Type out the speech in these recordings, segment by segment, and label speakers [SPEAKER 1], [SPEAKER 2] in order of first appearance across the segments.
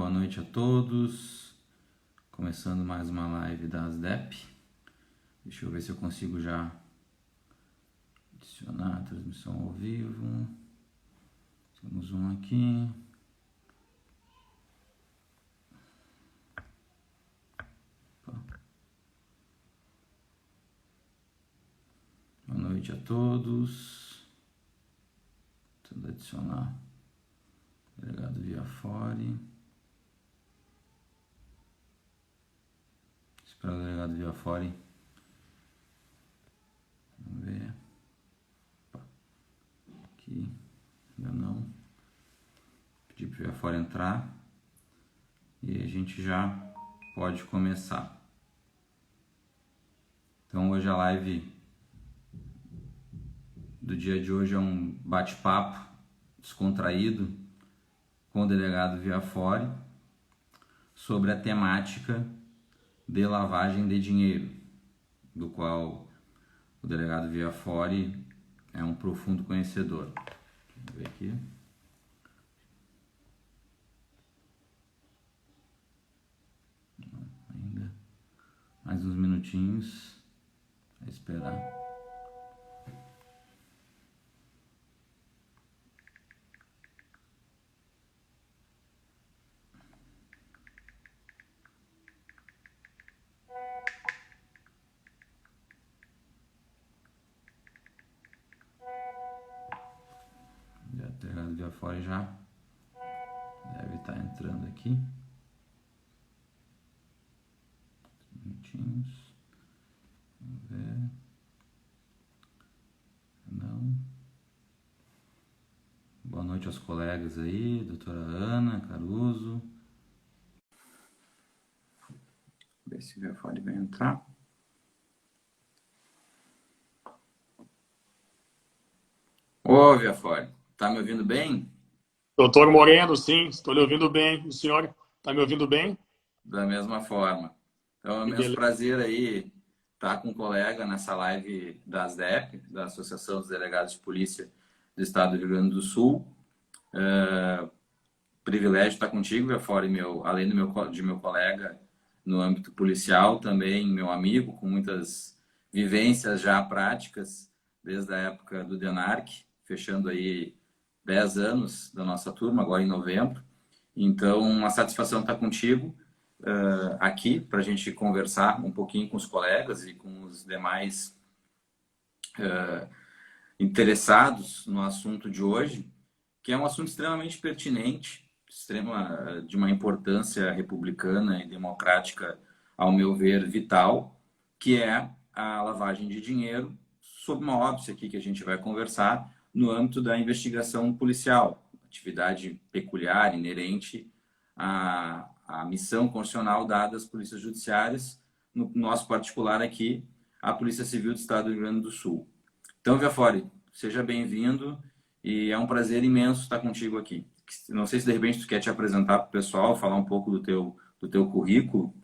[SPEAKER 1] boa noite a todos. Começando mais uma live da ASDEP. Deixa eu ver se eu consigo já adicionar a transmissão ao vivo. Temos um aqui. Boa noite a todos. Tentando adicionar o delegado Viafore. Esperar o delegado Viafore. Vamos ver. Aqui. Ainda não. Pedir para o Viafore entrar. E a gente já pode começar. Então hoje a live do dia de hoje é um bate-papo descontraído com o delegado Viafore sobre a temática de lavagem de dinheiro, do qual o delegado Viafore é um profundo conhecedor. Vamos ver aqui. Ainda mais uns minutinhos a esperar. O delegado Viafore já deve estar entrando aqui. Minutinhos. Vamos ver. Não. Boa noite aos colegas aí, doutora Ana Caruso. Ver se o Viafore vai entrar. Ô, Viafore, tá me ouvindo bem?
[SPEAKER 2] Doutor Moreno, sim, estou lhe ouvindo bem. O senhor está me ouvindo bem?
[SPEAKER 1] Da mesma forma. Então é um imenso prazer aí estar com um colega nessa live da ASDEP, da Associação dos Delegados de Polícia do Estado do Rio Grande do Sul. Privilégio estar contigo, Viafore, além de meu colega no âmbito policial, também meu amigo, com muitas vivências já práticas, desde a época do DENARC, fechando aí 10 anos da nossa turma, agora em novembro. Então, uma satisfação estar contigo aqui, para a gente conversar um pouquinho com os colegas e com os demais interessados no assunto de hoje, que é um assunto extremamente pertinente, de uma importância republicana e democrática, ao meu ver, vital, que é a lavagem de dinheiro, sob uma óbice aqui que a gente vai conversar, no âmbito da investigação policial, atividade peculiar, inerente à missão constitucional dada às polícias judiciárias, no nosso particular aqui, a Polícia Civil do Estado do Rio Grande do Sul. Então, Viafore, seja bem-vindo e é um prazer imenso estar contigo aqui. Não sei se de repente tu quer te apresentar para o pessoal, falar um pouco do teu currículo.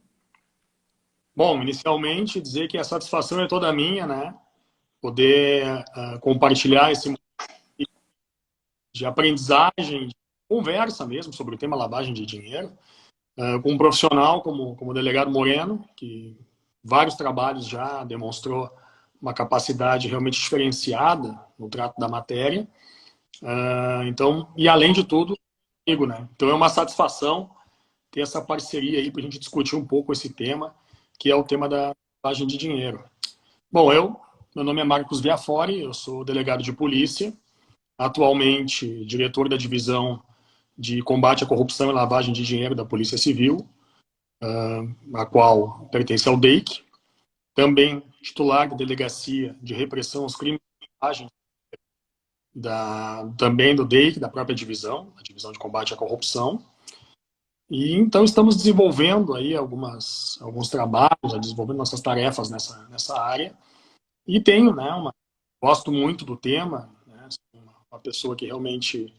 [SPEAKER 2] Bom, inicialmente dizer que a satisfação é toda minha, né? Poder compartilhar esse momento de aprendizagem, de conversa mesmo sobre o tema lavagem de dinheiro, com um profissional como o delegado Moreno, que vários trabalhos já demonstrou uma capacidade realmente diferenciada no trato da matéria. Então, e além de tudo, comigo, né? Então é uma satisfação ter essa parceria aí para a gente discutir um pouco esse tema, que é o tema da lavagem de dinheiro. Bom, meu nome é Marcos Viafore, eu sou delegado de polícia, atualmente diretor da divisão de combate à corrupção e lavagem de dinheiro da Polícia Civil, a qual pertence ao DEIC, também titular da Delegacia de Repressão aos Crimes de Lavagem também do DEIC, da própria divisão, a Divisão de Combate à Corrupção. E então estamos desenvolvendo aí alguns trabalhos, desenvolvendo nossas tarefas nessa área. E tenho, né, gosto muito do tema, né, uma pessoa que realmente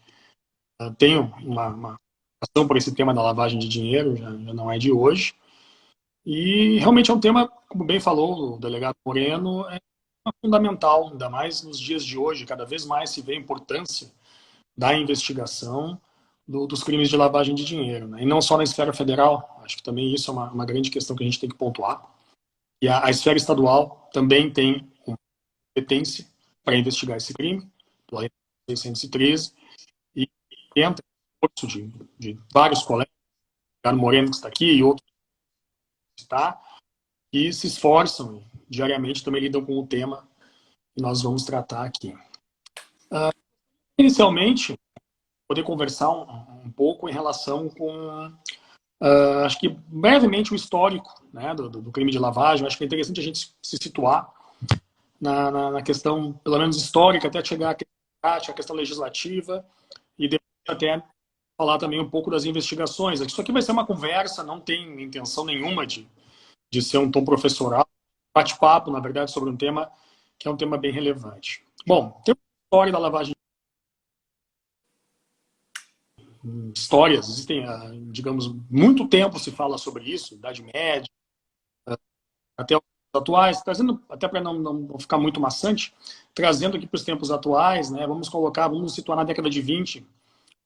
[SPEAKER 2] tem uma ação por esse tema da lavagem de dinheiro, já não é de hoje. E realmente é um tema, como bem falou o delegado Moreno, é fundamental, ainda mais nos dias de hoje, cada vez mais se vê a importância da investigação, dos crimes de lavagem de dinheiro, né? E não só na esfera federal, acho que também isso é uma grande questão que a gente tem que pontuar. E a esfera estadual também tem uma competência para investigar esse crime, pela Lei 613, e entra o esforço de vários colegas, o Ricardo Moreno, que está aqui, e outros que está, que se esforçam e diariamente também lidam com o tema que nós vamos tratar aqui. Inicialmente, poder conversar um pouco em relação com, acho que brevemente, o histórico, né, do crime de lavagem. Acho que é interessante a gente se situar na questão, pelo menos histórica, até chegar à questão legislativa, e depois até falar também um pouco das investigações. Isso aqui vai ser uma conversa, não tem intenção nenhuma de ser um tom professoral, bate-papo, na verdade, sobre um tema que é um tema bem relevante. Bom, tem a história da lavagem. Histórias, existem, digamos, muito tempo se fala sobre isso, Idade Média, até os atuais, trazendo, até para não ficar muito maçante, trazendo aqui para os tempos atuais, né, vamos situar na década de 20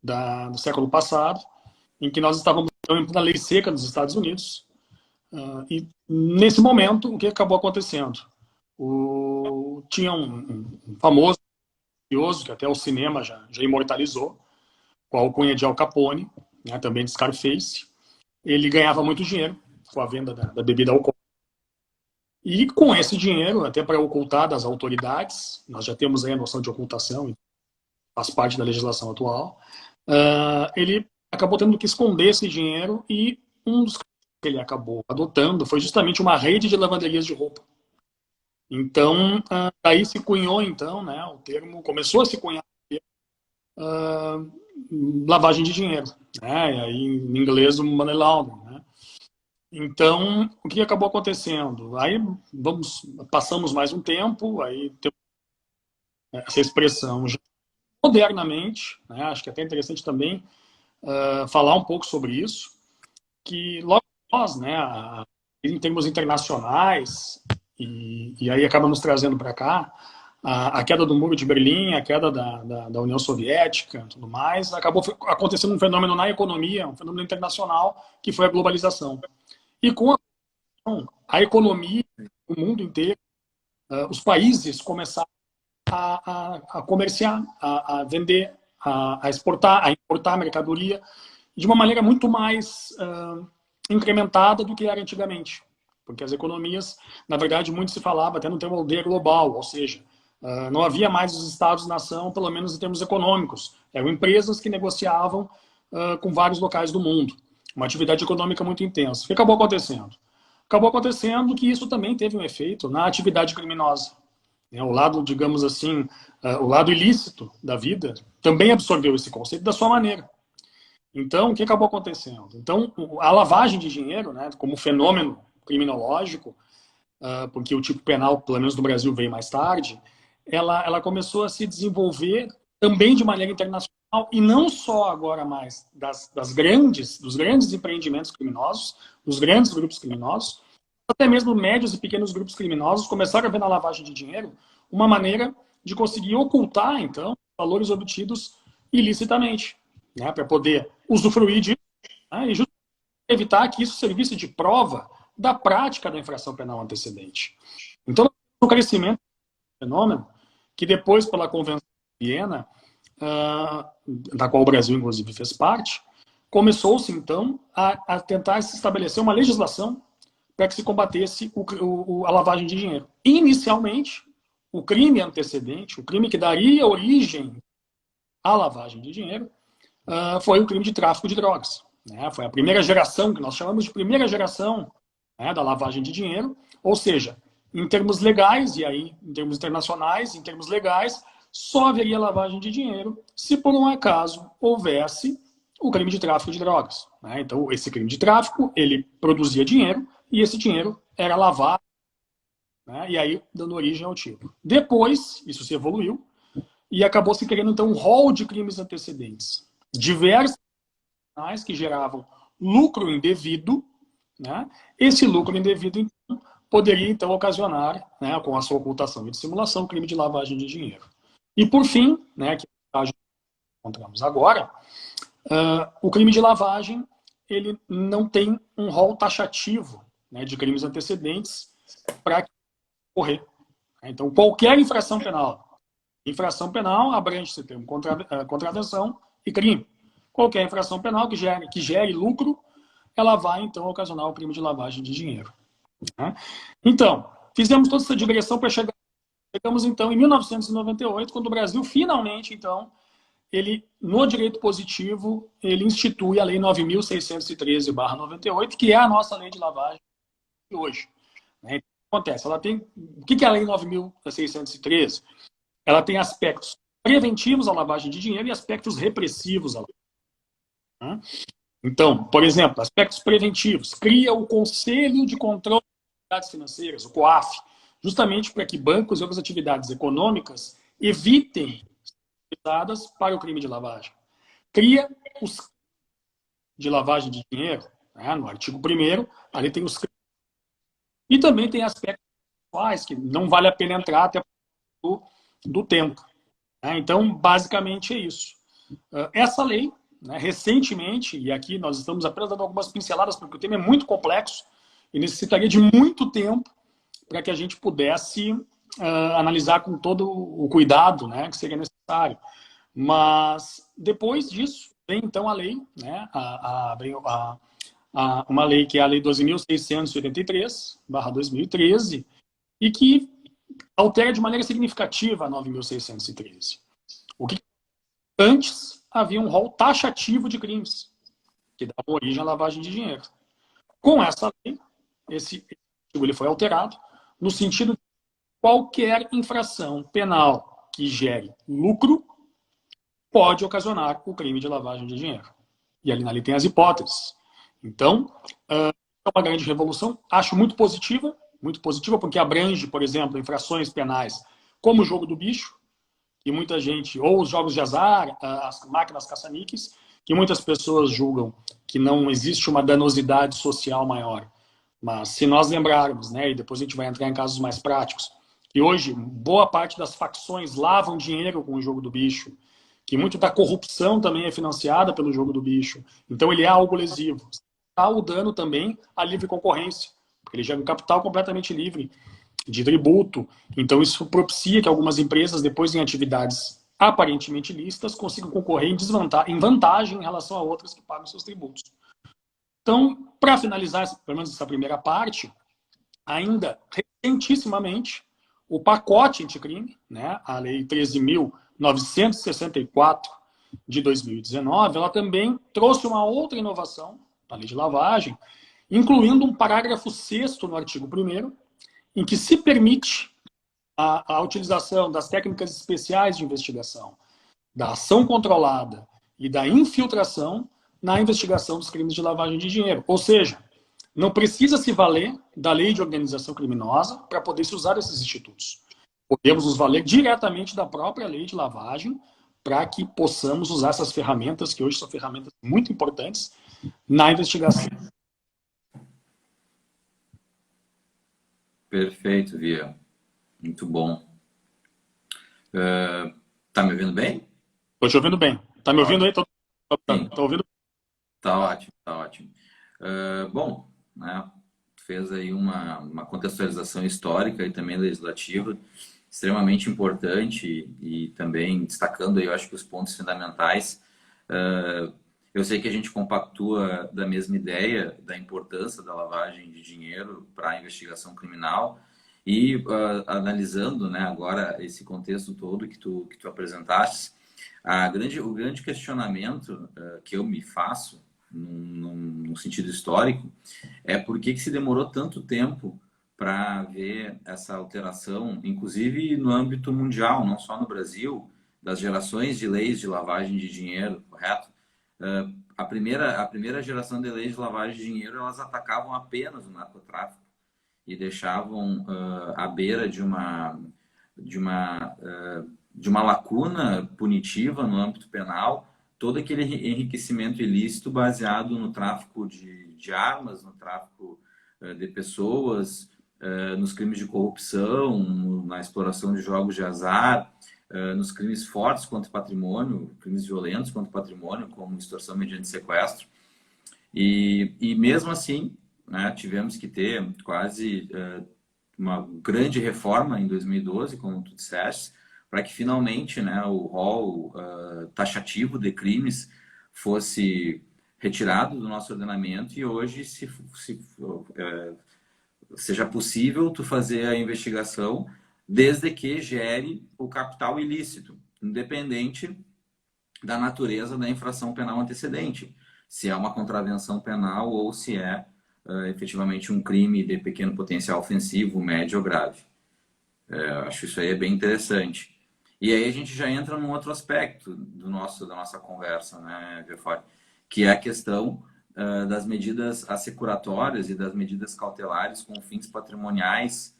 [SPEAKER 2] do século passado, em que nós estávamos na lei seca dos Estados Unidos, e nesse momento, o que acabou acontecendo? Tinha um famoso, que até o cinema já imortalizou, com a alcunha de Al Capone, né, também de Scarface. Ele ganhava muito dinheiro com a venda da bebida alcoólica. E com esse dinheiro, até para ocultar das autoridades, nós já temos aí a noção de ocultação, faz parte da legislação atual, ele acabou tendo que esconder esse dinheiro, e um dos que ele acabou adotando foi justamente uma rede de lavanderias de roupa. Então, daí se cunhou, então, né, o termo, começou a se cunhar lavagem de dinheiro, né? E aí, em inglês, o money laundering, né? Então, o que acabou acontecendo? Aí passamos mais um tempo, aí temos essa expressão já modernamente, né? Acho que é até interessante também falar um pouco sobre isso, que logo nós, né, em termos internacionais, e aí acaba nos trazendo para cá, a queda do Muro de Berlim, a queda da União Soviética, tudo mais, acabou acontecendo um fenômeno na economia, um fenômeno internacional, que foi a globalização. E com a economia, o mundo inteiro, os países começaram a comerciar, a vender, a exportar, a importar mercadoria de uma maneira muito mais incrementada do que era antigamente. Porque as economias, na verdade, muito se falava até no termo aldeia global, ou seja, não havia mais os Estados-nação, pelo menos em termos econômicos. Eram empresas que negociavam com vários locais do mundo. Uma atividade econômica muito intensa. O que acabou acontecendo? Acabou acontecendo que isso também teve um efeito na atividade criminosa. O lado, digamos assim, o lado ilícito da vida também absorveu esse conceito da sua maneira. Então, o que acabou acontecendo? Então, a lavagem de dinheiro, né, como fenômeno criminológico, porque o tipo penal, pelo menos no Brasil, veio mais tarde, ela começou a se desenvolver também de maneira internacional, e não só agora mais dos grandes empreendimentos criminosos, dos grandes grupos criminosos, até mesmo médios e pequenos grupos criminosos começaram a ver na lavagem de dinheiro uma maneira de conseguir ocultar, então, valores obtidos ilicitamente, né, para poder usufruir disso, né, e justamente evitar que isso servisse de prova da prática da infração penal antecedente. Então, o crescimento do fenômeno, que depois, pela Convenção de Viena, da qual o Brasil, inclusive, fez parte, começou-se, então, a tentar se estabelecer uma legislação para que se combatesse a lavagem de dinheiro. Inicialmente, o crime antecedente, o crime que daria origem à lavagem de dinheiro, foi o crime de tráfico de drogas. Né? Foi a primeira geração, que nós chamamos de primeira geração, né, da lavagem de dinheiro, ou seja, em termos legais, e aí em termos internacionais, em termos legais, só haveria lavagem de dinheiro se por um acaso houvesse o crime de tráfico de drogas. Né? Então, esse crime de tráfico, ele produzia dinheiro, e esse dinheiro era lavado, né? E aí dando origem ao tipo. Depois, isso se evoluiu, e acabou se criando, então, um rol de crimes antecedentes. Diversos que geravam lucro indevido, né? Esse lucro indevido, então, poderia, então, ocasionar, né, com a sua ocultação e dissimulação, crime de lavagem de dinheiro. E, por fim, né, que nós encontramos agora, o crime de lavagem ele não tem um rol taxativo, né, de crimes antecedentes para correr. Então, qualquer infração penal abrange-se termo contravenção e crime. Qualquer infração penal que gere lucro, ela vai, então, ocasionar o crime de lavagem de dinheiro. Né? Então, fizemos toda essa digressão para chegamos, então, em 1998, quando o Brasil, finalmente, então, ele, no direito positivo, ele institui a Lei 9.613/98, que é a nossa lei de lavagem de hoje. Né? Então, o que acontece? Ela tem, o que é a Lei 9.613? Ela tem aspectos preventivos à lavagem de dinheiro e aspectos repressivos à lavagem. Né? Então, por exemplo, aspectos preventivos. Cria o Conselho de Controle de Atividades Financeiras, o COAF, justamente para que bancos e outras atividades econômicas evitem utilizadas para o crime de lavagem. Cria os de lavagem de dinheiro, né? No artigo 1º, ali tem os crimes. E também tem aspectos pessoais que não vale a pena entrar até do tempo. Né? Então, basicamente é isso. Essa lei, né, recentemente, e aqui nós estamos apenas dando algumas pinceladas, porque o tema é muito complexo e necessitaria de muito tempo para que a gente pudesse analisar com todo o cuidado, né, que seria necessário. Mas, depois disso, vem então a lei, né, uma lei que é a Lei 12.683/2013, e que altera de maneira significativa a 9.613. O que antes havia um rol taxativo de crimes, que dava origem à lavagem de dinheiro. Com essa lei, esse artigo ele foi alterado, no sentido de qualquer infração penal que gere lucro pode ocasionar o crime de lavagem de dinheiro. E ali na lei tem as hipóteses. Então, é uma grande revolução, acho muito positiva, porque abrange, por exemplo, infrações penais como o jogo do bicho, que muita gente, ou os jogos de azar, as máquinas caça-níqueis, que muitas pessoas julgam que não existe uma danosidade social maior. Mas se nós lembrarmos, né, e depois a gente vai entrar em casos mais práticos, que hoje boa parte das facções lavam dinheiro com o jogo do bicho, que muito da corrupção também é financiada pelo jogo do bicho. Então ele é algo lesivo. Está o dano também à livre concorrência, porque ele gera um capital completamente livre de tributo. Então isso propicia que algumas empresas, depois em atividades aparentemente lícitas, consigam concorrer em vantagem em relação a outras que pagam seus tributos. Então, para finalizar, pelo menos essa primeira parte, ainda recentissimamente, o pacote anticrime, né, a Lei 13.964 de 2019, ela também trouxe uma outra inovação na lei de lavagem, incluindo um parágrafo 6º no artigo 1º, em que se permite a utilização das técnicas especiais de investigação, da ação controlada e da infiltração na investigação dos crimes de lavagem de dinheiro. Ou seja, não precisa se valer da lei de organização criminosa para poder se usar esses institutos. Podemos nos valer diretamente da própria lei de lavagem para que possamos usar essas ferramentas, que hoje são ferramentas muito importantes, na investigação.
[SPEAKER 1] Perfeito, Via. Muito bom. Tá me ouvindo bem?
[SPEAKER 2] Estou te ouvindo bem. Tá me ouvindo aí? Tô ouvindo?
[SPEAKER 1] Tá ótimo, tá ótimo. Bom, né, fez aí uma contextualização histórica e também legislativa extremamente importante e também destacando aí, eu acho que os pontos fundamentais. Eu sei que a gente compactua da mesma ideia da importância da lavagem de dinheiro para a investigação criminal e analisando, né, agora esse contexto todo que tu apresentaste, o grande questionamento que eu me faço num sentido histórico é por que se demorou tanto tempo para ver essa alteração, inclusive no âmbito mundial, não só no Brasil, das gerações de leis de lavagem de dinheiro, correto? A primeira geração de leis de lavagem de dinheiro, elas atacavam apenas o narcotráfico e deixavam à beira de uma lacuna punitiva no âmbito penal todo aquele enriquecimento ilícito baseado no tráfico de armas, no tráfico de pessoas, nos crimes de corrupção, na exploração de jogos de azar, nos crimes fortes contra o patrimônio, crimes violentos contra o patrimônio, como extorsão mediante sequestro. E mesmo assim, né, tivemos que ter quase uma grande reforma em 2012, como tu disseste, para que finalmente, né, o rol taxativo de crimes fosse retirado do nosso ordenamento e hoje seja possível tu fazer a investigação desde que gere o capital ilícito, independente da natureza da infração penal antecedente, se é uma contravenção penal ou se é efetivamente um crime de pequeno potencial ofensivo, médio ou grave. Acho isso aí bem interessante. E aí a gente já entra num outro aspecto da nossa conversa, né, Viafore, que é a questão das medidas assecuratórias e das medidas cautelares com fins patrimoniais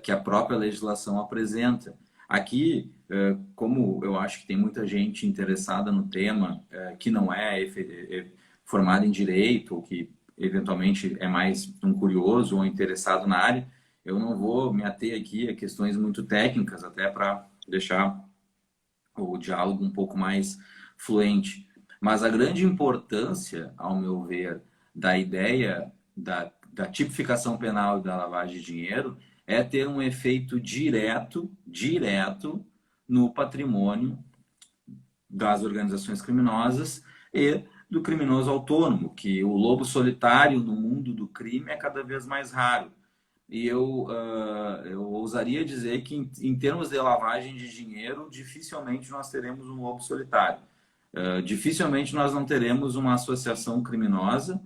[SPEAKER 1] que a própria legislação apresenta. Aqui, como eu acho que tem muita gente interessada no tema, que não é formada em direito, ou que eventualmente é mais um curioso ou interessado na área, eu não vou me ater aqui a questões muito técnicas, até para deixar o diálogo um pouco mais fluente. Mas a grande importância, ao meu ver, da ideia da tipificação penal e da lavagem de dinheiro é ter um efeito direto no patrimônio das organizações criminosas e do criminoso autônomo, que o lobo solitário no mundo do crime é cada vez mais raro. E eu ousaria dizer que, em termos de lavagem de dinheiro, dificilmente nós teremos um lobo solitário. Dificilmente nós não teremos uma associação criminosa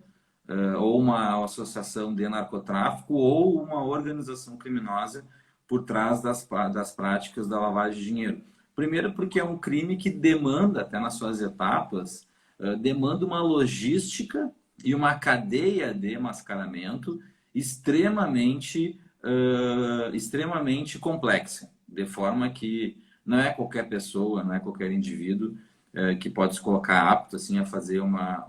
[SPEAKER 1] ou uma associação de narcotráfico ou uma organização criminosa por trás das práticas da lavagem de dinheiro. Primeiro porque é um crime que demanda, até nas suas etapas, demanda uma logística e uma cadeia de mascaramento extremamente complexa, de forma que não é qualquer pessoa, não é qualquer indivíduo que pode se colocar apto assim, a fazer uma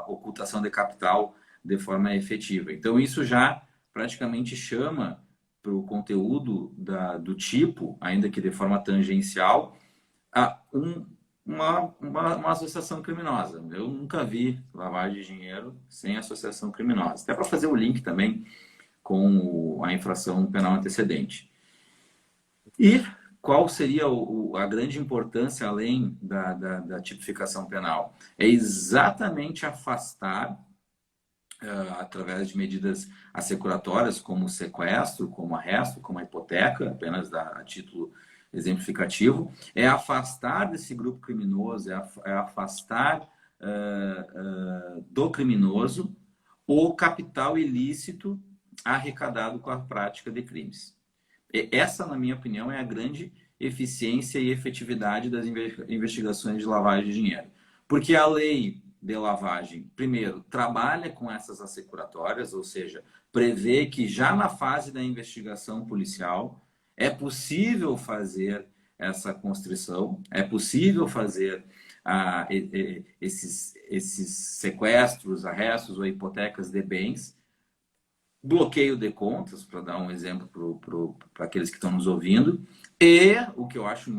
[SPEAKER 1] ocultação de capital de forma efetiva. Então, isso já praticamente chama para o conteúdo do tipo, ainda que de forma tangencial, a uma associação criminosa. Eu nunca vi lavagem de dinheiro sem associação criminosa. Até para fazer o link também com a infração penal antecedente. E qual seria a grande importância além da tipificação penal? É exatamente afastar, através de medidas assecuratórias, como o sequestro, como arresto, como a hipoteca, apenas a título exemplificativo, é afastar desse grupo criminoso, é afastar do criminoso o capital ilícito arrecadado com a prática de crimes. Essa, na minha opinião, é a grande eficiência e efetividade das investigações de lavagem de dinheiro. Porque a lei de lavagem, primeiro, trabalha com essas assecuratórias, ou seja, prevê que já na fase da investigação policial é possível fazer essa constrição, é possível fazer esses sequestros, arrestos ou hipotecas de bens, bloqueio de contas, para dar um exemplo para aqueles que estão nos ouvindo, e o que eu acho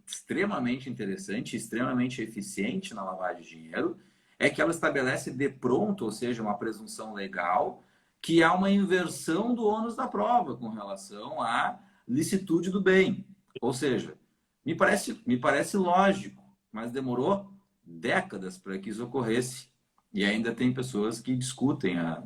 [SPEAKER 1] extremamente interessante, extremamente eficiente na lavagem de dinheiro, é que ela estabelece de pronto, ou seja, uma presunção legal, que há uma inversão do ônus da prova com relação à licitude do bem. Ou seja, me parece lógico, mas demorou décadas para que isso ocorresse. E ainda tem pessoas que discutem a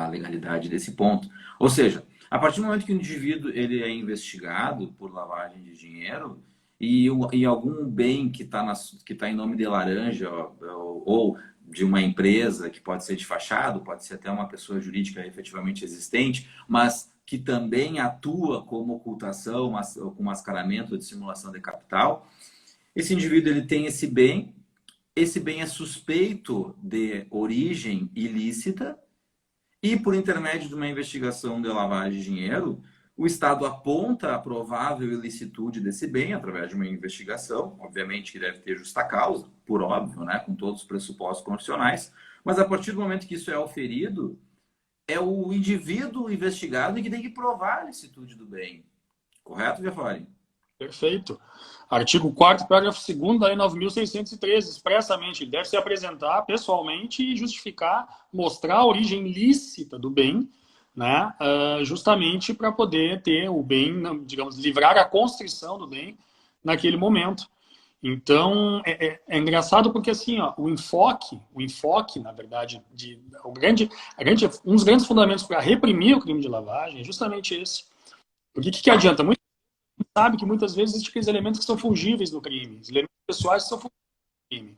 [SPEAKER 1] legalidade desse ponto. Ou seja, a partir do momento que o indivíduo ele é investigado por lavagem de dinheiro e algum bem que tá em nome de laranja ou de uma empresa que pode ser desfachado, pode ser até uma pessoa jurídica efetivamente existente, mas que também atua como ocultação, com mascaramento, dissimulação de capital, esse indivíduo ele tem esse bem é suspeito de origem ilícita, e por intermédio de uma investigação de lavagem de dinheiro, o Estado aponta a provável ilicitude desse bem através de uma investigação, obviamente que deve ter justa causa, por óbvio, né, com todos os pressupostos constitucionais, mas a partir do momento que isso é auferido, é o indivíduo investigado que tem que provar a ilicitude do bem. Correto, Viafore?
[SPEAKER 2] Perfeito. Artigo 4º, parágrafo 2º da Lei 9.613, expressamente, ele deve se apresentar pessoalmente e justificar, mostrar a origem lícita do bem, né, justamente para poder ter o bem, digamos, livrar a constrição do bem naquele momento. Então, é engraçado porque, assim, ó, o enfoque, na verdade, um dos grandes fundamentos para reprimir o crime de lavagem é justamente esse. Porque o que adianta? Muito sabe que muitas vezes existem aqueles elementos que são fungíveis no crime, os elementos pessoais que são fungíveis no crime.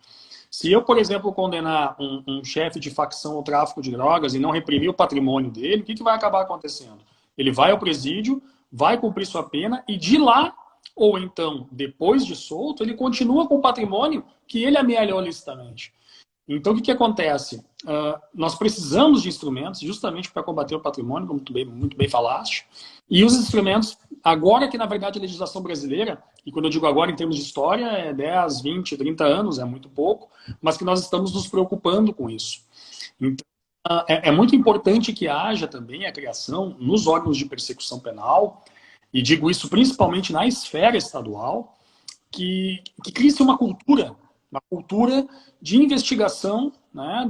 [SPEAKER 2] Se eu, por exemplo, condenar um chefe de facção ao tráfico de drogas e não reprimir o patrimônio dele, o que vai acabar acontecendo? Ele vai ao presídio, vai cumprir sua pena e de lá, ou então, depois de solto, ele continua com o patrimônio que ele amealhou licitamente. Então, o que acontece? Nós precisamos de instrumentos justamente para combater o patrimônio, como muito bem falaste, e os instrumentos, agora que, na verdade, a legislação brasileira, e quando eu digo agora em termos de história, é 10, 20, 30 anos, é muito pouco, mas que nós estamos nos preocupando com isso. Então, é muito importante que haja também a criação nos órgãos de persecução penal, e digo isso principalmente na esfera estadual, que crie-se uma cultura de investigação, né,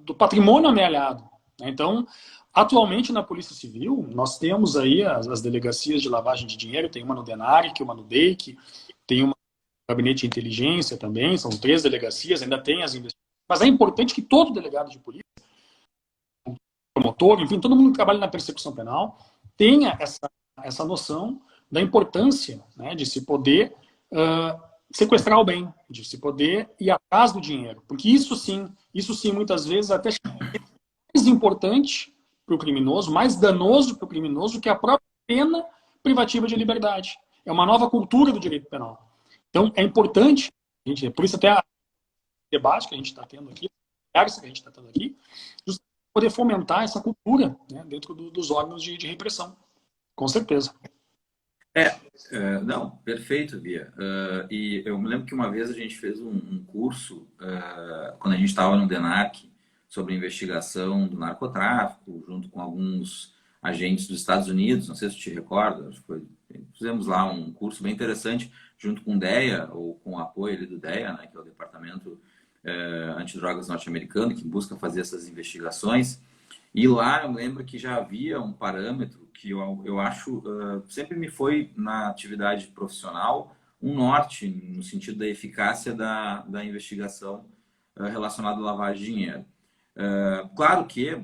[SPEAKER 2] do patrimônio amealhado. Então, atualmente na Polícia Civil, nós temos aí as delegacias de lavagem de dinheiro, tem uma no DENARC, uma no DEIC, tem uma no Gabinete de Inteligência também, são 3 delegacias, ainda tem as investigações. Mas é importante que todo delegado de polícia, promotor, enfim, todo mundo que trabalha na persecução penal, tenha essa noção da importância, né, de se poder sequestrar o bem, de se poder ir atrás do dinheiro. Porque isso sim, muitas vezes até é mais importante para o criminoso, mais danoso para o criminoso que a própria pena privativa de liberdade. É uma nova cultura do direito penal. Então, é importante, por isso até a debate que a gente está tendo aqui, a conversa que a gente está tendo aqui, justamente poder fomentar essa cultura, né, dentro dos órgãos de repressão. Com certeza.
[SPEAKER 1] Não, perfeito, Bia. E eu me lembro que uma vez a gente fez um curso, quando a gente estava no DENARC, sobre investigação do narcotráfico, junto com alguns agentes dos Estados Unidos, não sei se te recorda, fizemos lá um curso bem interessante, junto com o DEA, ou com o apoio ali do DEA, né, que é o Departamento Antidrogas norte-americano, que busca fazer essas investigações. E lá eu lembro que já havia um parâmetro que eu acho, sempre me foi na atividade profissional, um norte no sentido da eficácia da investigação relacionada à lavagem de dinheiro. Claro que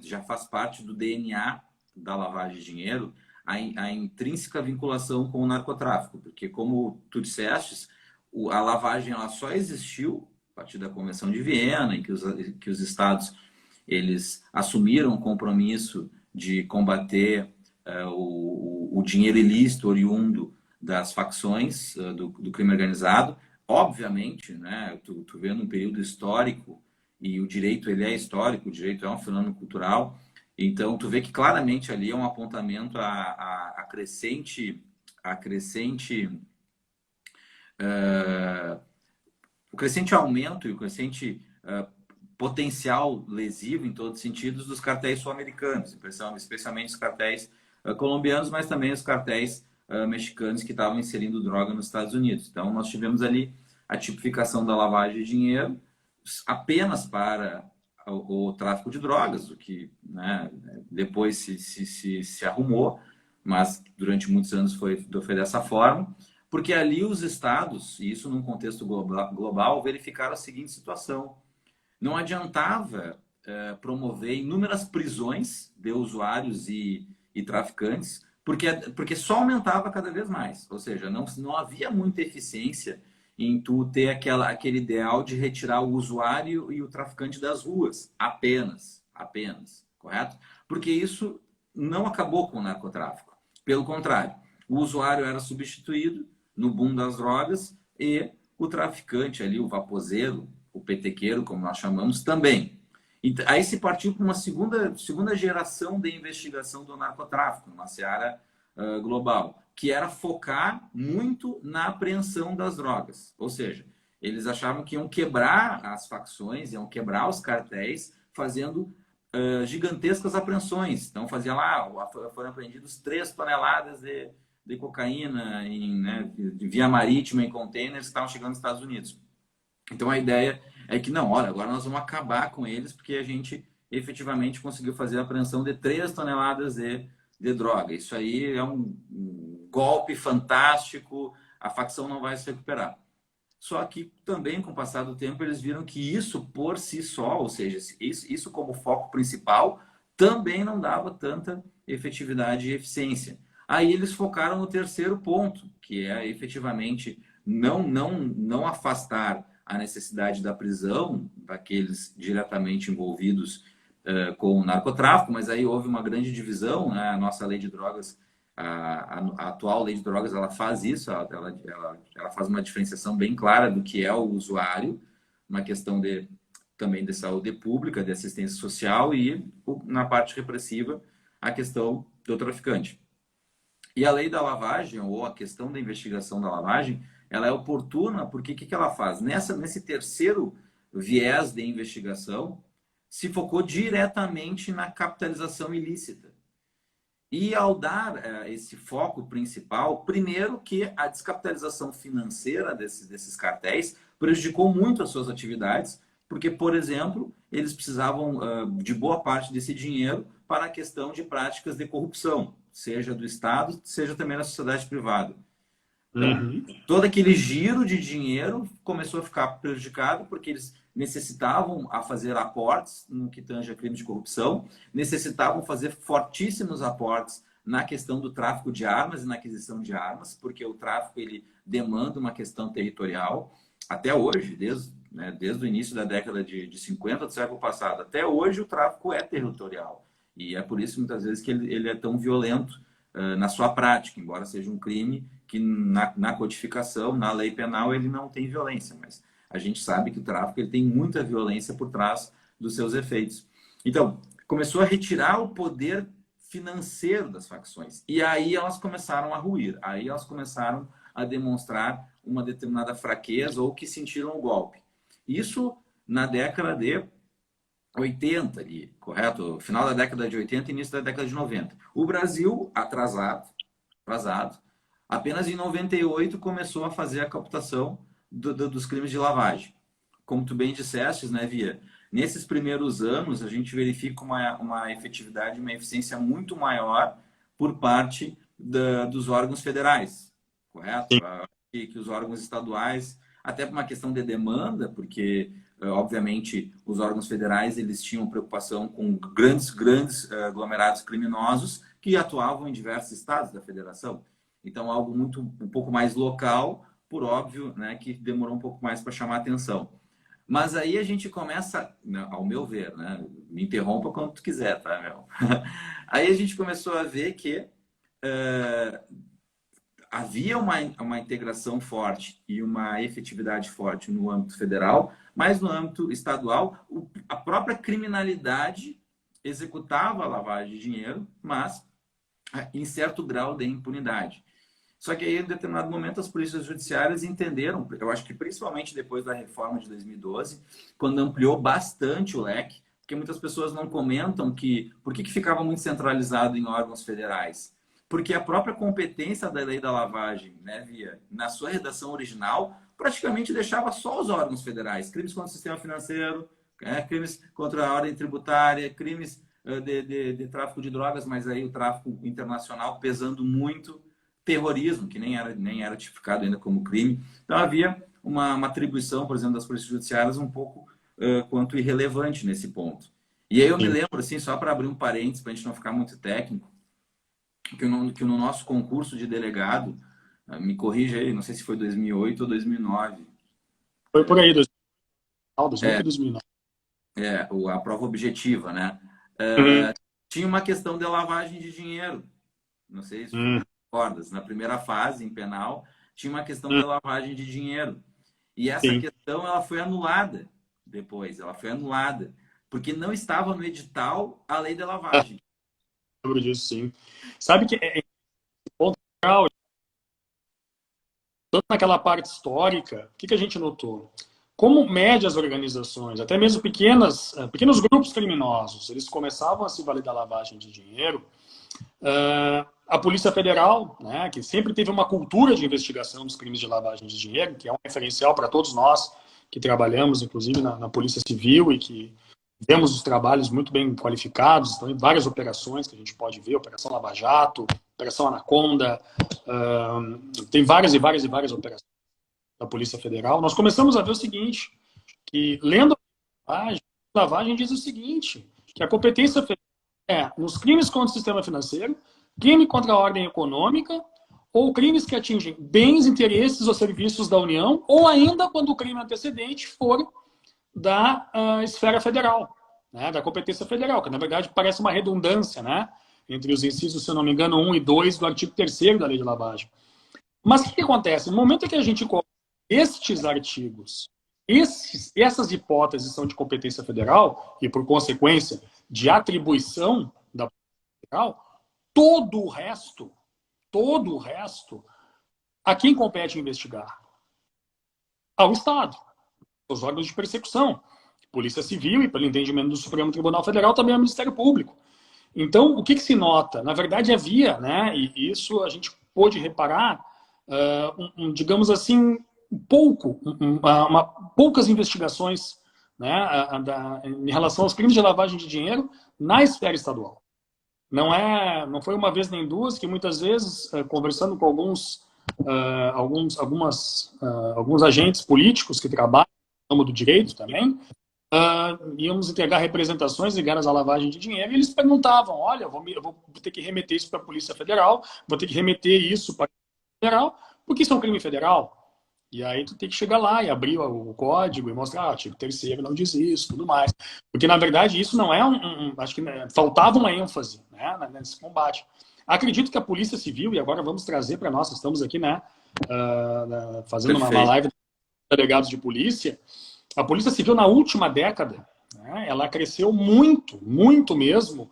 [SPEAKER 1] já faz parte do DNA da lavagem de dinheiro a intrínseca vinculação com o narcotráfico, porque como tu disseste, a lavagem ela só existiu a partir da Convenção de Viena, em que os estados eles assumiram o compromisso de combater o dinheiro ilícito oriundo das facções do crime organizado. Obviamente, né, tu vê num período histórico, e o direito ele é histórico, o direito é um fenômeno cultural, então tu vê que claramente ali é um apontamento a crescente o crescente aumento e o crescente potencial lesivo em todos os sentidos dos cartéis sul-americanos, especialmente os cartéis colombianos, mas também os cartéis mexicanos que estavam inserindo droga nos Estados Unidos. Então, nós tivemos ali a tipificação da lavagem de dinheiro apenas para o tráfico de drogas, o que, né, depois se arrumou, mas durante muitos anos foi dessa forma, porque ali os estados, e isso num contexto global, verificaram a seguinte situação: não adiantava promover inúmeras prisões de usuários e traficantes, porque só aumentava cada vez mais. Ou seja, não havia muita eficiência em tu ter aquele ideal de retirar o usuário e o traficante das ruas, apenas, correto? Porque isso não acabou com o narcotráfico. Pelo contrário, o usuário era substituído no boom das drogas e o traficante ali, o vaposeiro, o petequeiro, como nós chamamos, também. Então, aí se partiu para uma segunda geração de investigação do narcotráfico, numa seara global, que era focar muito na apreensão das drogas. Ou seja, eles achavam que iam quebrar as facções, iam quebrar os cartéis, fazendo gigantescas apreensões. Então, fazia lá, foram apreendidos 3 toneladas de cocaína né, via marítima em containers que estavam chegando nos Estados Unidos. Então a ideia é que, não, olha, agora nós vamos acabar com eles porque a gente efetivamente conseguiu fazer a apreensão de 3 toneladas de droga. Isso aí é um golpe fantástico, a facção não vai se recuperar. Só que também, com o passar do tempo, eles viram que isso por si só, ou seja, isso como foco principal, também não dava tanta efetividade e eficiência. Aí eles focaram no terceiro ponto, que é efetivamente não afastar a necessidade da prisão daqueles diretamente envolvidos com o narcotráfico, mas aí houve uma grande divisão, né? A nossa lei de drogas, a atual lei de drogas, ela faz isso, ela faz uma diferenciação bem clara do que é o usuário, uma questão também de saúde pública, de assistência social e, na parte repressiva, a questão do traficante. E a lei da lavagem, ou a questão da investigação da lavagem, ela é oportuna porque o que ela faz? Nesse terceiro viés de investigação, se focou diretamente na capitalização ilícita. E ao dar esse foco principal, primeiro que a descapitalização financeira desses cartéis prejudicou muito as suas atividades, porque, por exemplo, eles precisavam de boa parte desse dinheiro para a questão de práticas de corrupção, seja do Estado, seja também da sociedade privada. Então, todo aquele giro de dinheiro começou a ficar prejudicado porque eles necessitavam fazer aportes no que tange a crimes de corrupção, necessitavam fazer fortíssimos aportes na questão do tráfico de armas e na aquisição de armas, porque o tráfico ele demanda uma questão territorial. Até hoje, desde o início da década de 50 do século passado, até hoje o tráfico é territorial. E é por isso, muitas vezes, que ele é tão violento na sua prática, embora seja um crime que na codificação, na lei penal, ele não tem violência, mas a gente sabe que o tráfico ele tem muita violência por trás dos seus efeitos. Então, começou a retirar o poder financeiro das facções. E aí elas começaram a ruir. Aí elas começaram a demonstrar uma determinada fraqueza ou que sentiram o golpe. Isso na década de 80, ali, correto? Final da década de 80 e início da década de 90. O Brasil, atrasado, apenas em 98 começou a fazer a captação dos crimes de lavagem. Como tu bem disseste, né, Via? Nesses primeiros anos, a gente verifica uma efetividade, uma eficiência muito maior por parte dos órgãos federais, correto? Que os órgãos estaduais, até por uma questão de demanda, porque, obviamente, os órgãos federais eles tinham preocupação com grandes aglomerados criminosos que atuavam em diversos estados da federação. Então, algo um pouco mais local, por óbvio, né, que demorou um pouco mais para chamar a atenção. Mas aí a gente começa, ao meu ver, né, me interrompa quando tu quiser, tá, meu? Aí a gente começou a ver que havia uma integração forte e uma efetividade forte no âmbito federal, mas no âmbito estadual, a própria criminalidade executava a lavagem de dinheiro, mas em certo grau de impunidade. Só que aí, em determinado momento, as polícias judiciárias entenderam, eu acho que principalmente depois da reforma de 2012, quando ampliou bastante o leque, porque muitas pessoas não comentam por que ficava muito centralizado em órgãos federais. Porque a própria competência da lei da lavagem, né, Via, na sua redação original, praticamente deixava só os órgãos federais. Crimes contra o sistema financeiro, crimes contra a ordem tributária, crimes de tráfico de drogas, mas aí o tráfico internacional pesando muito, terrorismo, que nem era tipificado ainda como crime. Então havia uma atribuição, por exemplo, das polícias judiciárias um pouco quanto irrelevante nesse ponto. E aí eu me lembro, assim, só para abrir um parênteses, para a gente não ficar muito técnico, que no nosso concurso de delegado, me corrija aí, não sei se foi 2008 ou 2009.
[SPEAKER 2] Foi por aí, 2008 e 2009.
[SPEAKER 1] A prova objetiva, né? Tinha uma questão de lavagem de dinheiro. Não sei se recordas. Na primeira fase, em penal, tinha uma questão de lavagem de dinheiro. E essa questão ela foi anulada depois. Ela foi anulada. Porque não estava no edital a lei da lavagem.
[SPEAKER 2] Lembro disso, sim. Sabe que ponto tanto naquela parte histórica, o que a gente notou? Como médias organizações, até mesmo pequenos grupos criminosos, eles começavam a se valer da lavagem de dinheiro, A Polícia Federal, né, que sempre teve uma cultura de investigação dos crimes de lavagem de dinheiro, que é um referencial para todos nós que trabalhamos, inclusive, na Polícia Civil e que temos os trabalhos muito bem qualificados, então, em várias operações que a gente pode ver, Operação Lava Jato, Operação Anaconda, tem várias operações da Polícia Federal. Nós começamos a ver o seguinte, que lendo a lavagem diz o seguinte, que a competência federal é nos crimes contra o sistema financeiro, crime contra a ordem econômica ou crimes que atingem bens, interesses ou serviços da União, ou ainda quando o crime antecedente for da esfera federal, né, da competência federal, que na verdade parece uma redundância, né, entre os incisos, se eu não me engano, 1 e 2 do artigo 3º da Lei de Lavagem. Mas o que acontece? No momento em que a gente coloca estes artigos, essas hipóteses são de competência federal e, por consequência, de atribuição da competência federal, todo o resto, a quem compete investigar? Ao Estado, os órgãos de persecução, Polícia Civil e, pelo entendimento do Supremo Tribunal Federal, também ao Ministério Público. Então, o que se nota? Na verdade, havia, né, e isso a gente pôde reparar, digamos assim, poucas investigações, né, em relação aos crimes de lavagem de dinheiro na esfera estadual. Não foi uma vez nem duas que muitas vezes, conversando com alguns agentes políticos que trabalham no ramo do direito também, íamos entregar representações ligadas à lavagem de dinheiro e eles perguntavam, olha, eu vou ter que remeter isso para a Polícia Federal, vou ter que remeter isso para a Polícia Federal, porque isso é um crime federal. E aí tu tem que chegar lá e abrir o código e mostrar, artigo 3º não diz isso, tudo mais. Porque, na verdade, isso não é acho que faltava uma ênfase, né, nesse combate. Acredito que a Polícia Civil, e agora vamos trazer para nós, estamos aqui, né, fazendo uma live de delegados de polícia, a Polícia Civil na última década, né, ela cresceu muito, muito mesmo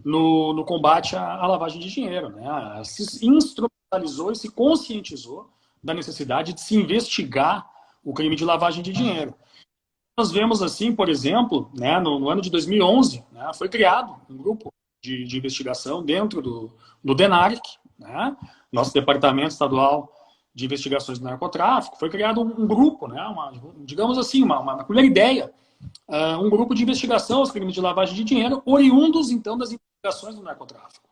[SPEAKER 2] no combate à lavagem de dinheiro. Né, ela se instrumentalizou e se conscientizou da necessidade de se investigar o crime de lavagem de dinheiro. Nós vemos assim, por exemplo, né, no ano de 2011, né, foi criado um grupo de investigação dentro do DENARC, né, nosso Departamento Estadual de Investigações do Narcotráfico, foi criado um grupo, né, digamos assim, uma peculiar ideia, um grupo de investigação aos crimes de lavagem de dinheiro, oriundos, então, das investigações do narcotráfico.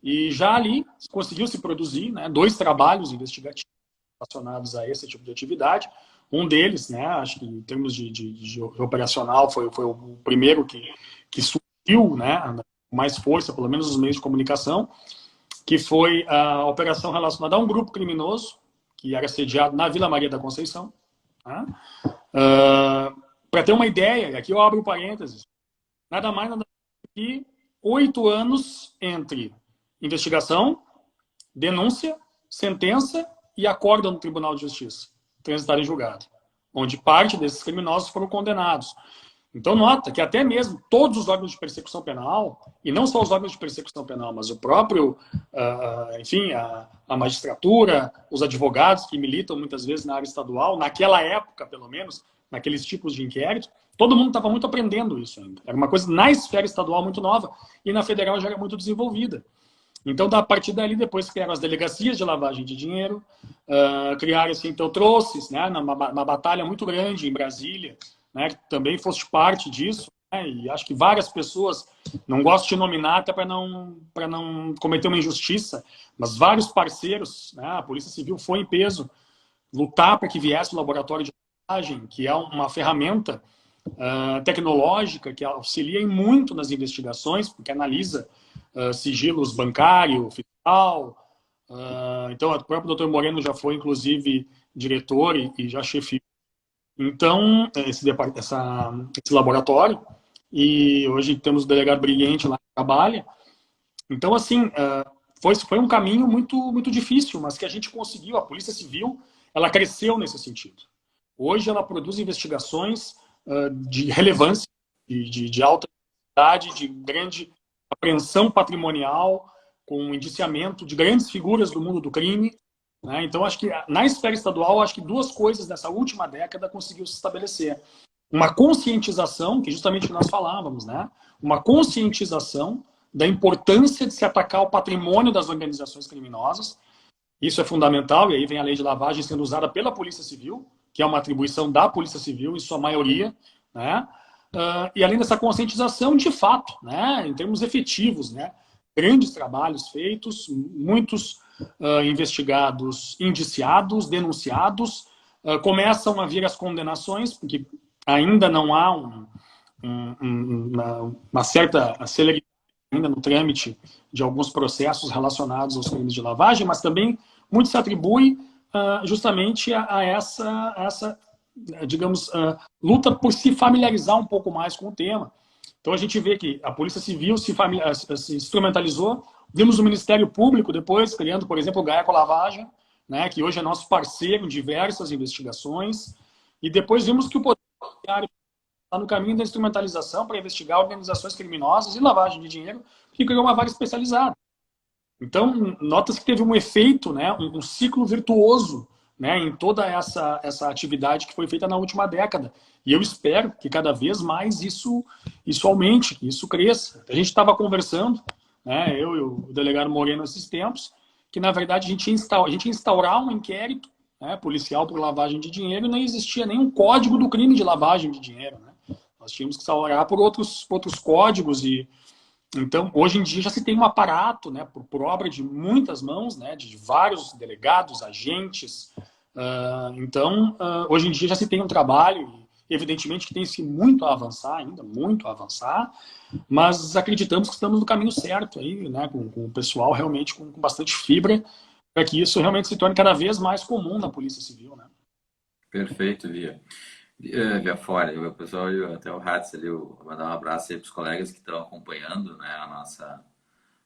[SPEAKER 2] E já ali conseguiu se produzir, né, 2 trabalhos investigativos relacionados a esse tipo de atividade. Um deles, né, acho que em termos de operacional, foi o primeiro que surgiu, né, com mais força, pelo menos nos meios de comunicação, que foi a operação relacionada a um grupo criminoso que era sediado na Vila Maria da Conceição. Tá? Para ter uma ideia, aqui eu abro parênteses, nada mais nada que 8 anos entre investigação, denúncia, sentença e acórdão no Tribunal de Justiça, transitar em julgado, onde parte desses criminosos foram condenados. Então, nota que até mesmo todos os órgãos de persecução penal, e não só os órgãos de persecução penal, mas o próprio, enfim, a magistratura, os advogados que militam muitas vezes na área estadual, naquela época, pelo menos, naqueles tipos de inquérito, todo mundo estava muito aprendendo isso ainda. Era uma coisa na esfera estadual muito nova e na federal já era muito desenvolvida. Então, a partir dali, depois criaram as delegacias de lavagem de dinheiro, criaram-se, então, trouxe, né, uma batalha muito grande em Brasília, né, que também foste parte disso, né, e acho que várias pessoas, não gosto de nominar até para não cometer uma injustiça, mas vários parceiros, né, a Polícia Civil foi em peso lutar para que viesse o laboratório de lavagem, que é uma ferramenta tecnológica que auxilia muito nas investigações, porque analisa sigilos bancário, fiscal. Então, o próprio Dr. Moreno já foi, inclusive, diretor e já chefiou. Então, esse laboratório, e hoje temos o delegado Briguente lá que trabalha. Então, assim, foi um caminho muito, muito difícil, mas que a gente conseguiu. A Polícia Civil, ela cresceu nesse sentido. Hoje ela produz investigações de relevância, de alta qualidade, de grande apreensão patrimonial, com indiciamento de grandes figuras do mundo do crime. Né? Então, acho que na esfera estadual, acho que 2 coisas nessa última década conseguiu se estabelecer. Uma conscientização, que justamente nós falávamos, né? Uma conscientização da importância de se atacar o patrimônio das organizações criminosas. Isso é fundamental, e aí vem a lei de lavagem sendo usada pela Polícia Civil, que é uma atribuição da Polícia Civil, em sua maioria, né? E além dessa conscientização, de fato, né, em termos efetivos, né, grandes trabalhos feitos, muitos investigados, indiciados, denunciados, começam a vir as condenações, porque ainda não há uma certa celeridade ainda no trâmite de alguns processos relacionados aos crimes de lavagem, mas também muito se atribui justamente a essa digamos, luta por se familiarizar um pouco mais com o tema. Então a gente vê que a Polícia Civil se instrumentalizou, vimos o Ministério Público depois criando, por exemplo, o GAECO Lavagem, né, que hoje é nosso parceiro em diversas investigações, e depois vimos que o Poder Judiciário está no caminho da instrumentalização para investigar organizações criminosas e lavagem de dinheiro, que criou uma vara especializada. Então, nota-se que teve um efeito, né, um ciclo virtuoso, né, em toda essa atividade que foi feita na última década. E eu espero que cada vez mais isso aumente, que isso cresça. A gente estava conversando, né, eu e o delegado Moreno esses tempos, que na verdade a gente ia instaurar um inquérito, né, policial por lavagem de dinheiro, e não existia nenhum código do crime de lavagem de dinheiro, né? Nós tínhamos que instaurar por outros códigos. E então, hoje em dia já se tem um aparato, né, por obra de muitas mãos, né, de vários delegados, agentes. Então, hoje em dia já se tem um trabalho, evidentemente que tem-se muito a avançar ainda, muito a avançar, mas acreditamos que estamos no caminho certo aí, né, com o pessoal realmente com bastante fibra, para que isso realmente se torne cada vez mais comum na Polícia Civil, né?
[SPEAKER 1] Perfeito, Via. Via fora, o pessoal, até o Hatz ali, eu vou dar um abraço aí para os colegas que estão acompanhando, né,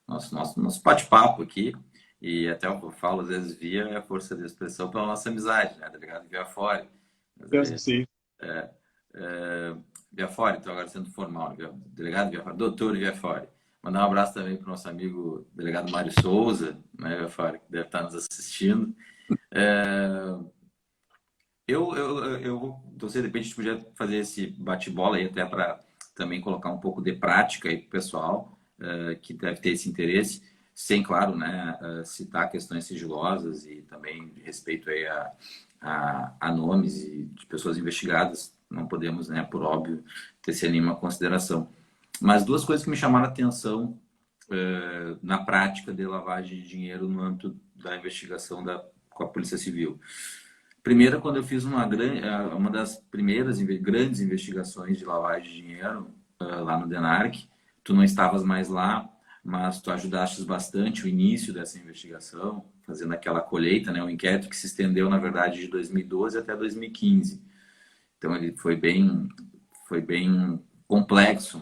[SPEAKER 1] nosso bate-papo aqui. E até eu falo, às vezes, Via é a força de expressão pela nossa amizade, né, delegado Via fora.
[SPEAKER 2] Sim.
[SPEAKER 1] Via fora, então agora sendo formal, delegado Via fora, doutor Via fora. Mandar um abraço também para o nosso amigo delegado Mário Souza, né, Via fora, que deve estar nos assistindo. Então, de repente, a gente podia fazer esse bate-bola aí até para também colocar um pouco de prática aí para o pessoal que deve ter esse interesse, sem, claro, né, citar questões sigilosas e também de respeito aí a nomes e de pessoas investigadas. Não podemos, né, por óbvio, tecer nenhuma consideração. Mas duas coisas que me chamaram a atenção na prática de lavagem de dinheiro no âmbito da investigação com a Polícia Civil. Primeiro, quando eu fiz uma das primeiras grandes investigações de lavagem de dinheiro lá no DENARC, tu não estavas mais lá, mas tu ajudaste bastante o início dessa investigação, fazendo aquela colheita, né, um inquérito que se estendeu, na verdade, de 2012 até 2015. Então, ele foi bem complexo,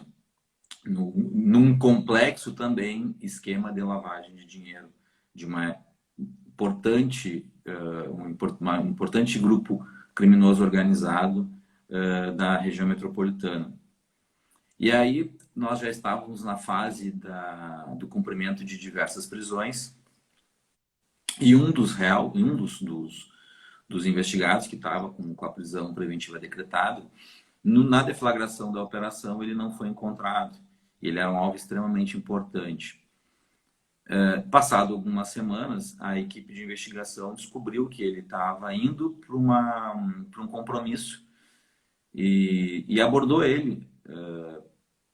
[SPEAKER 1] num complexo também esquema de lavagem de dinheiro, de uma importante um importante grupo criminoso organizado da região metropolitana. E aí nós já estávamos na fase do cumprimento de diversas prisões e um dos investigados que estava com a prisão preventiva decretada, na deflagração da operação ele não foi encontrado. Ele era um alvo extremamente importante. Passado algumas semanas, a equipe de investigação descobriu que ele estava indo para um compromisso e abordou ele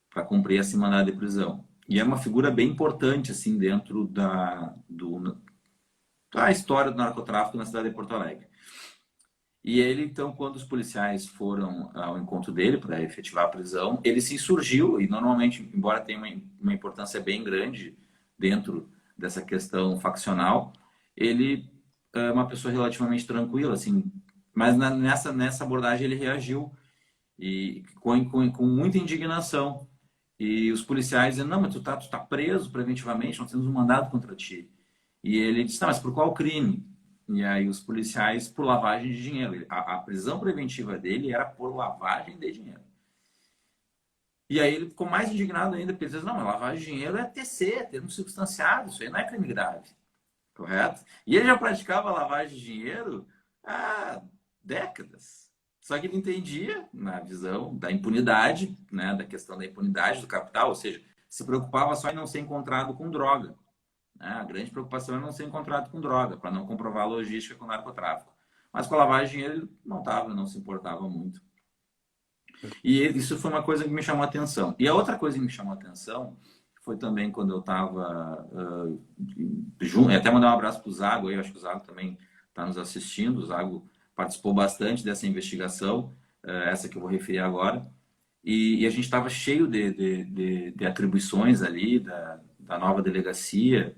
[SPEAKER 1] para cumprir esse mandado de prisão. E é uma figura bem importante assim dentro da história do narcotráfico na cidade de Porto Alegre. E ele, então, quando os policiais foram ao encontro dele para efetivar a prisão, ele se insurgiu e normalmente, embora tenha uma importância bem grande dentro dessa questão faccional, ele é uma pessoa relativamente tranquila, assim, mas nessa abordagem ele reagiu e com muita indignação. E os policiais dizendo, não, mas tu tá preso preventivamente, nós temos um mandado contra ti. E ele disse, não, mas por qual crime? E aí os policiais por lavagem de dinheiro. A prisão preventiva dele era por lavagem de dinheiro. E aí ele ficou mais indignado ainda, porque ele disse, não, lavagem de dinheiro é TC, termo substanciado, isso aí não é crime grave. Correto? E ele já praticava lavagem de dinheiro há décadas. Só que ele entendia, na visão da impunidade, né, da questão da impunidade do capital, ou seja, se preocupava só em não ser encontrado com droga, né? A grande preocupação é não ser encontrado com droga, para não comprovar a logística com o narcotráfico. Mas com a lavagem de dinheiro ele não se importava muito. E isso foi uma coisa que me chamou a atenção. E a outra coisa que me chamou a atenção foi também quando eu estava junto, até mandar um abraço para o Zago, eu acho que o Zago também está nos assistindo, o Zago participou bastante dessa investigação, essa que eu vou referir agora, e a gente estava cheio de atribuições ali da nova delegacia,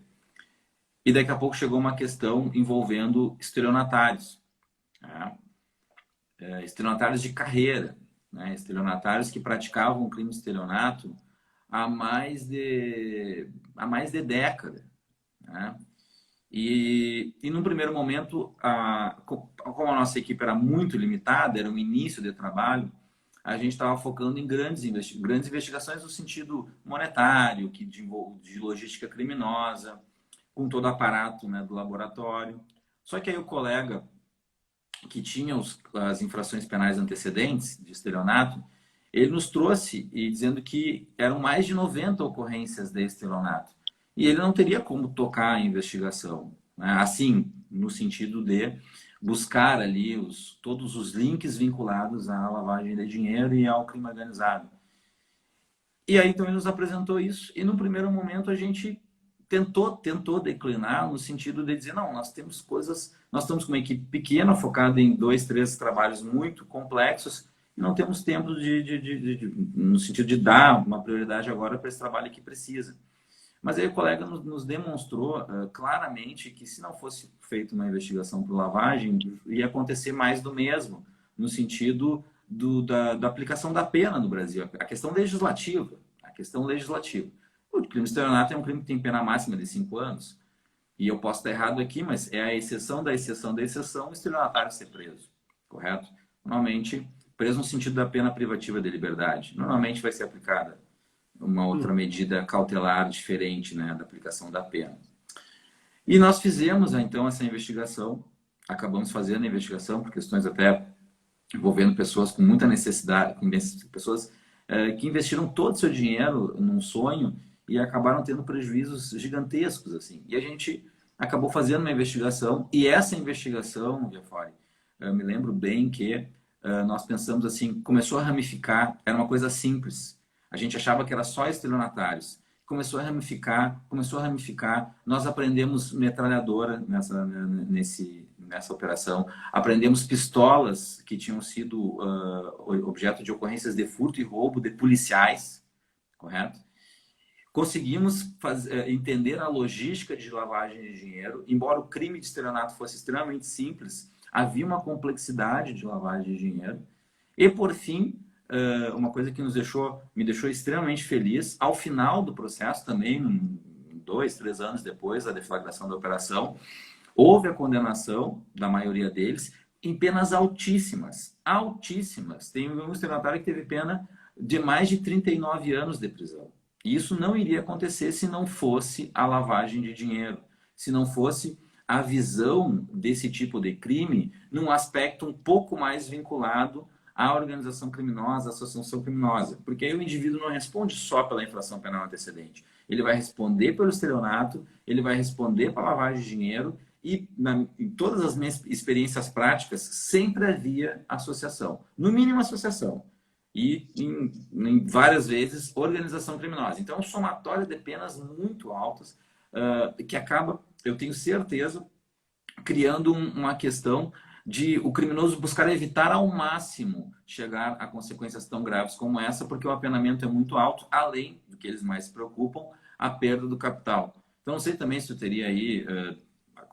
[SPEAKER 1] e daqui a pouco chegou uma questão envolvendo estelionatários, né? Estelionatários de carreira, né? Estelionatários que praticavam o crime de estelionato há mais de década, né? E num primeiro momento, como a nossa equipe era muito limitada, era um início de trabalho, a gente estava focando em grandes investigações no sentido monetário, de logística criminosa, com todo o aparato, né, do laboratório. Só que aí o colega que tinha as infrações penais antecedentes de estelionato, ele nos trouxe e dizendo que eram mais de 90 ocorrências de estelionato. E ele não teria como tocar a investigação, né? Assim, no sentido de buscar ali todos os links vinculados à lavagem de dinheiro e ao crime organizado. E aí então ele nos apresentou isso e no primeiro momento a gente tentou declinar no sentido de dizer, não, nós estamos com uma equipe pequena, focada em 2, 3 trabalhos muito complexos e não temos tempo no sentido de dar uma prioridade agora para esse trabalho que precisa. Mas aí o colega nos demonstrou claramente que se não fosse feita uma investigação por lavagem, ia acontecer mais do mesmo, no sentido da aplicação da pena no Brasil, a questão legislativa. O crime de estelionato é um crime que tem pena máxima de 5 anos. E eu posso estar errado aqui, mas é a exceção da exceção da exceção o estelionatário ser preso. Correto? Normalmente, preso no sentido da pena privativa de liberdade. Normalmente vai ser aplicada uma outra medida cautelar diferente, né, da aplicação da pena. E nós fizemos, então, essa investigação. Acabamos fazendo a investigação por questões até envolvendo pessoas com muita necessidade, pessoas que investiram todo o seu dinheiro num sonho e acabaram tendo prejuízos gigantescos, assim. E a gente acabou fazendo uma investigação, e essa investigação, Jafari, eu me lembro bem que nós pensamos assim, começou a ramificar, era uma coisa simples. A gente achava que era só estelionatários. Começou a ramificar, nós aprendemos metralhadora nessa operação, aprendemos pistolas que tinham sido objeto de ocorrências de furto e roubo de policiais, correto? Conseguimos entender a logística de lavagem de dinheiro. Embora o crime de estelionato fosse extremamente simples, havia uma complexidade de lavagem de dinheiro. E, por fim, uma coisa que me deixou extremamente feliz, ao final do processo, também 2, 3 anos depois da deflagração da operação, houve a condenação da maioria deles em penas altíssimas. Altíssimas. Tem um estelionatário que teve pena de mais de 39 anos de prisão. E isso não iria acontecer se não fosse a lavagem de dinheiro, se não fosse a visão desse tipo de crime num aspecto um pouco mais vinculado à organização criminosa, à associação criminosa. Porque aí o indivíduo não responde só pela infração penal antecedente. Ele vai responder pelo estelionato, ele vai responder pela lavagem de dinheiro e em todas as minhas experiências práticas sempre havia associação. No mínimo associação. E em várias vezes organização criminosa. Então é um somatório de penas muito altas que acaba, eu tenho certeza, criando uma questão de o criminoso buscar evitar ao máximo chegar a consequências tão graves como essa, porque o apenamento é muito alto, além do que eles mais se preocupam, a perda do capital. Então não sei também se tu teria aí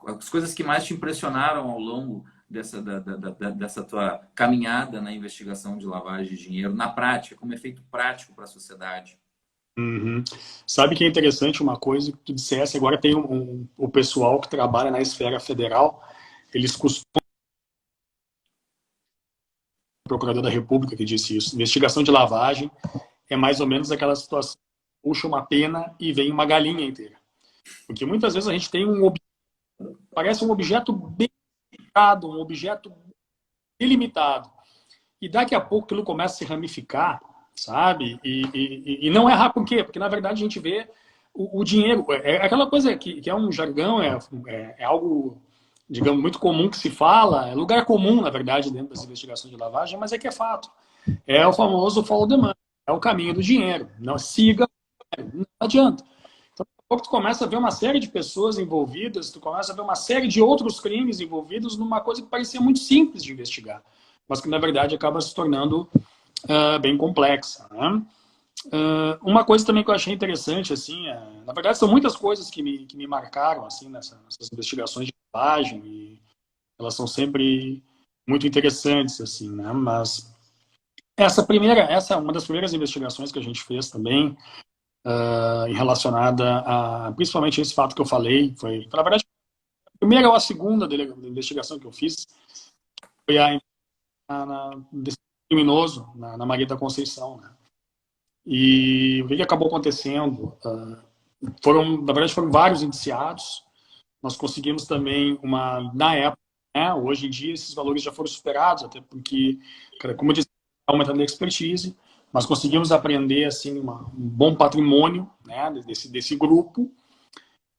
[SPEAKER 1] as coisas que mais te impressionaram ao longo dessa tua caminhada na investigação de lavagem de dinheiro, na prática, como efeito prático para a sociedade.
[SPEAKER 2] Uhum. Sabe que é interessante uma coisa que tu dissesse, agora tem o pessoal que trabalha na esfera federal, eles costumam, o procurador da República que disse isso, investigação de lavagem é mais ou menos aquela situação, puxa uma pena e vem uma galinha inteira. Porque muitas vezes a gente tem parece um objeto bem limitado, um objeto ilimitado. E daqui a pouco aquilo começa a se ramificar sabe? E não errar por quê? Porque, na verdade, a gente vê o dinheiro. É aquela coisa que é um jargão, é algo, digamos, muito comum que se fala, é lugar comum, na verdade, dentro das investigações de lavagem, mas é que é fato. É o famoso follow the money, é o caminho do dinheiro. Não siga, não adianta. Então, daqui a pouco tu começa a ver uma série de pessoas envolvidas, tu começa a ver uma série de outros crimes envolvidos numa coisa que parecia muito simples de investigar, mas que, na verdade, acaba se tornando bem complexa, né? Uma coisa também que eu achei interessante, assim, na verdade são muitas coisas que me marcaram, assim, nessas investigações de lavagem, e elas são sempre muito interessantes, assim, né? Mas essa é uma das primeiras investigações que a gente fez também, relacionada a, principalmente esse fato que eu falei, foi, na verdade, a primeira ou a segunda da investigação que eu fiz foi desse criminoso na Maria da Conceição, né? E o que acabou acontecendo? Na verdade, foram vários indiciados. Nós conseguimos também na época, né, hoje em dia, esses valores já foram superados, até porque, como eu disse, aumentando a expertise, nós conseguimos aprender assim, um bom patrimônio, né, desse grupo.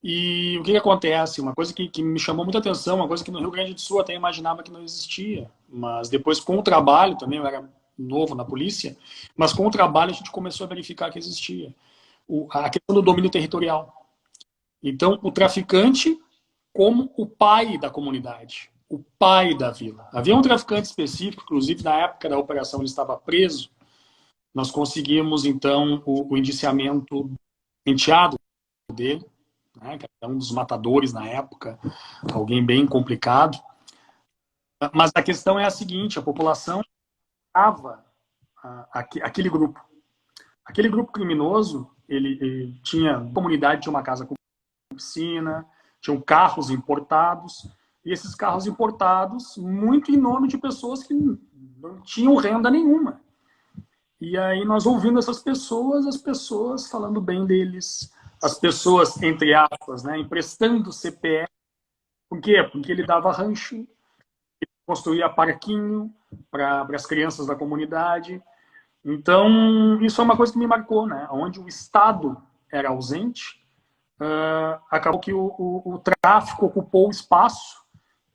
[SPEAKER 2] E o que acontece? Uma coisa que me chamou muita atenção, uma coisa que no Rio Grande do Sul até imaginava que não existia, mas depois com o trabalho, também eu era novo na polícia, mas com o trabalho a gente começou a verificar que existia a questão do domínio territorial. Então, o traficante como o pai da comunidade, o pai da vila. Havia um traficante específico, inclusive na época da operação ele estava preso. Nós conseguimos, então, o indiciamento enteado dele, né, que era um dos matadores na época, alguém bem complicado. Mas a questão é a seguinte, a população estava aquele grupo. Aquele grupo criminoso, ele tinha, a comunidade tinha uma casa com piscina, tinham carros importados, e esses carros importados, muito em nome de pessoas que não tinham renda nenhuma. E aí nós ouvindo essas pessoas, as pessoas falando bem deles, as pessoas, entre aspas, né, emprestando CPF. Por quê? Porque ele dava rancho, construía parquinho para as crianças da comunidade. Então, isso é uma coisa que me marcou, né? Onde o Estado era ausente, acabou que o tráfico ocupou o espaço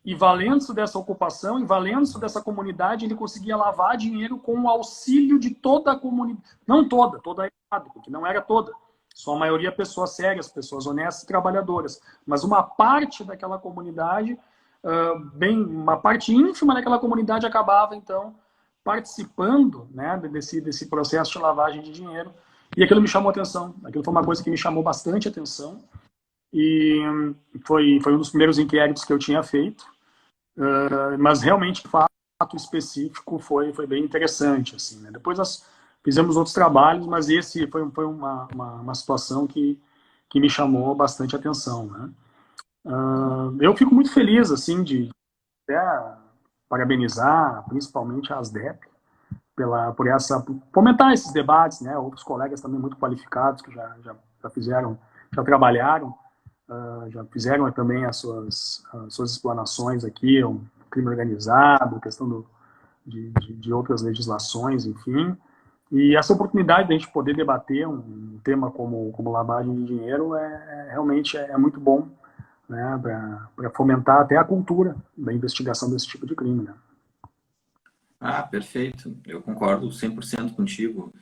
[SPEAKER 2] e valendo-se dessa ocupação e valendo-se dessa comunidade, ele conseguia lavar dinheiro com o auxílio de toda a comunidade. Não toda é errado, porque não era toda. Só a maioria pessoas sérias, pessoas honestas e trabalhadoras. Mas uma parte daquela comunidade, uma parte ínfima daquela comunidade acabava, então, participando, né, desse processo de lavagem de dinheiro. E aquilo me chamou atenção. Aquilo foi uma coisa que me chamou bastante atenção. E foi um dos primeiros inquéritos que eu tinha feito. Mas realmente, o fato específico foi bem interessante. Assim, né? Depois nós fizemos outros trabalhos, mas esse foi uma situação que me chamou bastante atenção. Né? Eu fico muito feliz assim, de até parabenizar, principalmente a ASDEP, por fomentar esses debates, né? Outros colegas também muito qualificados que já fizeram, já trabalharam, já fizeram também as suas explanações aqui, o crime organizado, a questão de outras legislações, enfim. E essa oportunidade de a gente poder debater um tema como lavagem de dinheiro realmente muito bom, né, para fomentar até a cultura da investigação desse tipo de crime, né?
[SPEAKER 1] Ah, perfeito. Eu concordo 100% contigo.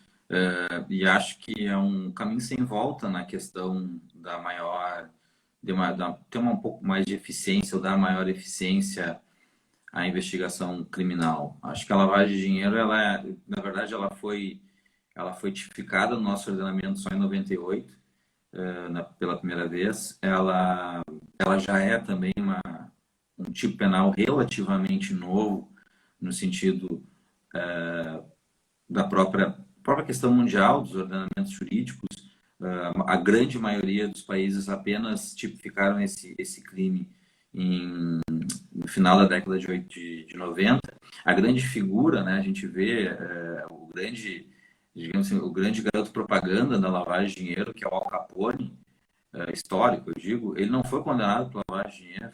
[SPEAKER 1] E acho que é um caminho sem volta na questão da maior, ter um pouco mais de eficiência ou dar maior eficiência à investigação criminal. Acho que a lavagem de dinheiro, na verdade, ela foi tipificada no nosso ordenamento só em 98, pela primeira vez. Ela já é também um tipo penal relativamente novo, no sentido da própria questão mundial dos ordenamentos jurídicos. A grande maioria dos países apenas tipificaram esse crime no final da década de 90. A grande figura, né, a gente vê digamos assim, o grande garoto propaganda da lavagem de dinheiro, que é o Al Capone, histórico, eu digo. Ele não foi condenado por lavagem de dinheiro,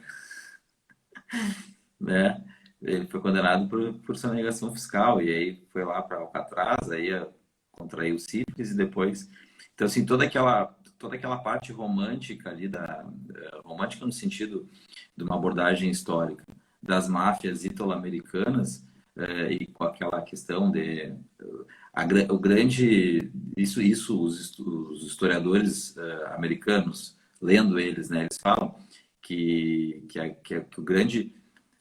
[SPEAKER 1] né? Ele foi condenado por sonegação fiscal, e aí foi lá para Alcatraz, aí contraiu sífilis e depois... Então, assim, toda aquela parte romântica ali, romântica no sentido de uma abordagem histórica, das máfias italo-americanas, e com aquela questão de... o grande... Isso os historiadores americanos, lendo eles, né, eles falam que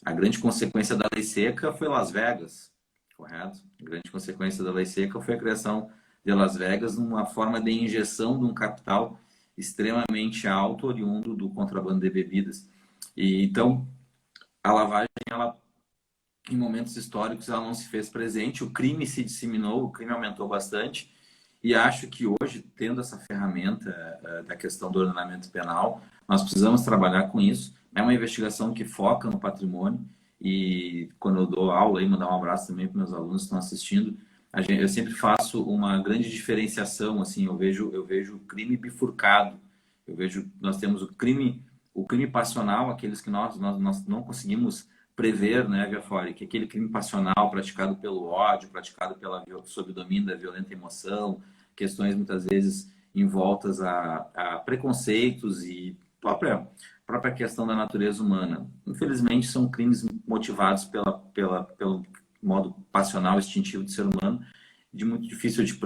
[SPEAKER 1] a grande consequência da lei seca foi Las Vegas, correto? A grande consequência da lei seca foi a criação de Las Vegas numa forma de injeção de um capital extremamente alto oriundo do contrabando de bebidas. E então a lavagem, ela, em momentos históricos, ela não se fez presente, o crime se disseminou, o crime aumentou bastante. E acho que hoje, tendo essa ferramenta da questão do ordenamento penal, nós precisamos trabalhar com isso. É uma investigação que foca no patrimônio. E quando eu dou aula, aí mandar um abraço também para meus alunos que estão assistindo, eu sempre faço uma grande diferenciação. Assim, eu vejo o crime bifurcado. Nós temos o crime passional, aqueles que nós não conseguimos prever, né, via fora, que aquele crime passional praticado pelo ódio, praticado sob o domínio da violenta emoção, questões muitas vezes envoltas a preconceitos e própria questão da natureza humana. Infelizmente, são crimes motivados pelo modo passional, instintivo do ser humano, de muito difícil de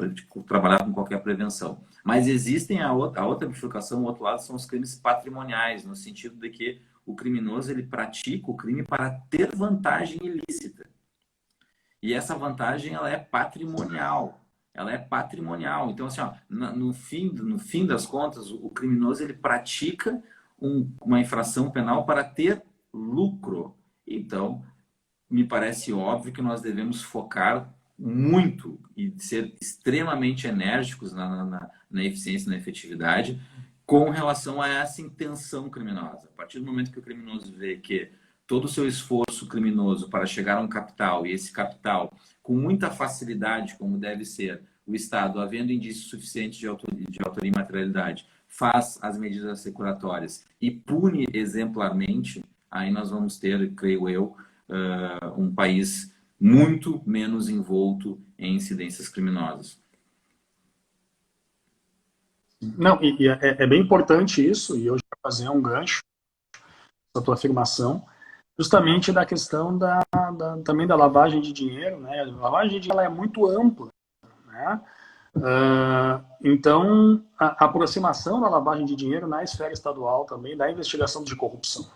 [SPEAKER 1] trabalhar com qualquer prevenção. Mas existem a outra bifurcação, o outro lado, são os crimes patrimoniais, no sentido de que o criminoso, ele pratica o crime para ter vantagem ilícita. E essa vantagem, ela é patrimonial. Ela é patrimonial. Então, assim, ó, no fim das contas, o criminoso, ele pratica uma infração penal para ter lucro. Então, me parece óbvio que nós devemos focar muito e ser extremamente enérgicos na eficiência e na efetividade com relação a essa intenção criminosa. A partir do momento que o criminoso vê que todo o seu esforço criminoso para chegar a um capital, e esse capital, com muita facilidade, como deve ser, o Estado, havendo indícios suficientes de autoria e materialidade, faz as medidas assecuratórias e pune exemplarmente, aí nós vamos ter, creio eu, um país muito menos envolto em incidências criminosas.
[SPEAKER 2] Não, é bem importante isso, e eu já vou fazer um gancho da tua afirmação, justamente da questão também da lavagem de dinheiro, né? A lavagem de dinheiro, ela é muito ampla, né? Então, a aproximação da lavagem de dinheiro na esfera estadual também, da investigação de corrupção.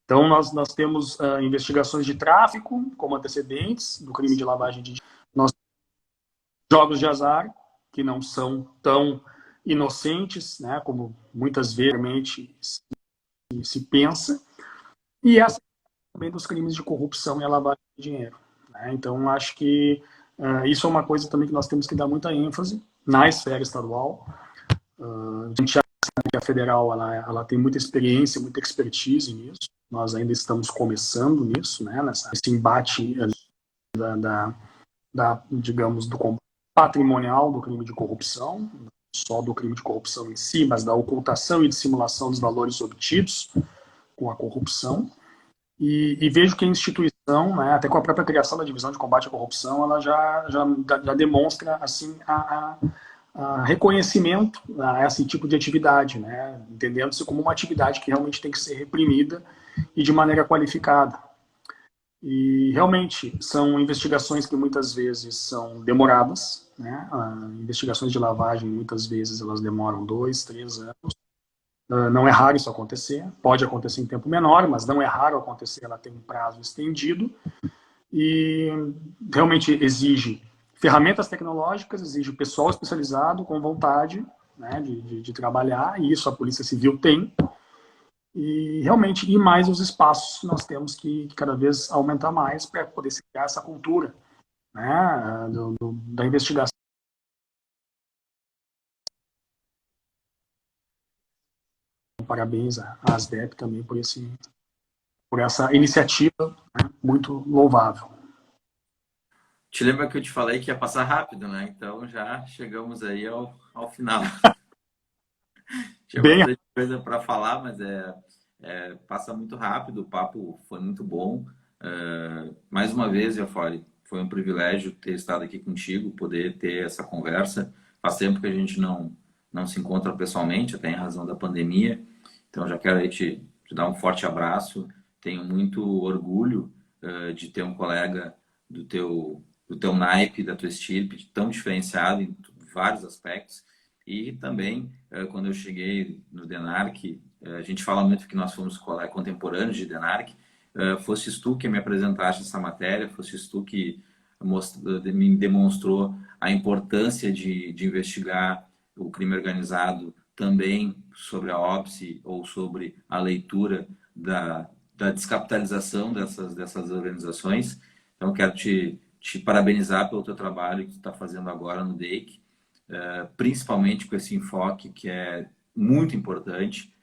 [SPEAKER 2] Então, nós temos investigações de tráfico como antecedentes do crime de lavagem de dinheiro. Nós temos jogos de azar, que não são tão inocentes, né, como muitas vezes se pensa, e essa também dos crimes de corrupção e a lavagem de dinheiro, né? Então, acho que isso é uma coisa também que nós temos que dar muita ênfase na esfera estadual. A gente já sabe que a federal ela tem muita experiência, muita expertise nisso. Nós ainda estamos começando nisso, né, nesse embate digamos, do combate patrimonial do crime de corrupção, não só do crime de corrupção em si, mas da ocultação e dissimulação dos valores obtidos com a corrupção. E vejo que a instituição, né, até com a própria criação da divisão de combate à corrupção, ela já demonstra assim a reconhecimento a esse tipo de atividade, né, entendendo-se como uma atividade que realmente tem que ser reprimida e de maneira qualificada. E realmente são investigações que muitas vezes são demoradas, né? Investigações de lavagem muitas vezes elas demoram 2, 3 anos. Não é raro isso acontecer, pode acontecer em tempo menor, mas não é raro acontecer, ela tem um prazo estendido e realmente exige ferramentas tecnológicas, exige pessoal especializado com vontade, né, de trabalhar, e isso a Polícia Civil tem. E realmente, e mais os espaços nós temos que cada vez aumentar mais para poder se criar essa cultura, né, da investigação. Parabéns à ASDEP também por essa iniciativa, né, muito louvável.
[SPEAKER 1] Te lembra que eu te falei que ia passar rápido, né? Então já chegamos aí ao final. Tinha bastante coisa para falar, mas passa muito rápido, o papo foi muito bom. Mais uma vez, Iafori, foi um privilégio ter estado aqui contigo, poder ter essa conversa. Faz tempo que a gente não se encontra pessoalmente, até em razão da pandemia. Então, já quero aí te dar um forte abraço. Tenho muito orgulho de ter um colega do teu naipe, da tua estirpe, tão diferenciado em vários aspectos. E também, quando eu cheguei no DENARC, a gente fala muito que nós fomos contemporâneos de DENARC, fosses tu que me apresentaste essa matéria, fosses tu que me demonstrou a importância de investigar o crime organizado também sobre a óbice ou sobre a leitura da descapitalização dessas organizações. Então, quero te parabenizar pelo teu trabalho que tu está fazendo agora no DEIC, principalmente com esse enfoque que é muito importante,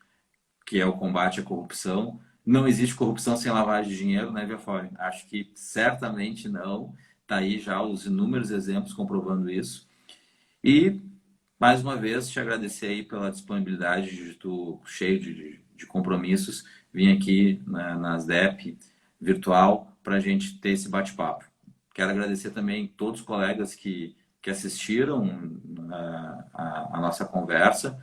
[SPEAKER 1] que é o combate à corrupção. Não existe corrupção sem lavagem de dinheiro, né, Viafore? Acho que certamente não. Está aí já os inúmeros exemplos comprovando isso. E, mais uma vez, te agradecer aí pela disponibilidade de tu, cheio de compromissos, vir aqui na ASDEP virtual para a gente ter esse bate-papo. Quero agradecer também todos os colegas que assistiram a nossa conversa,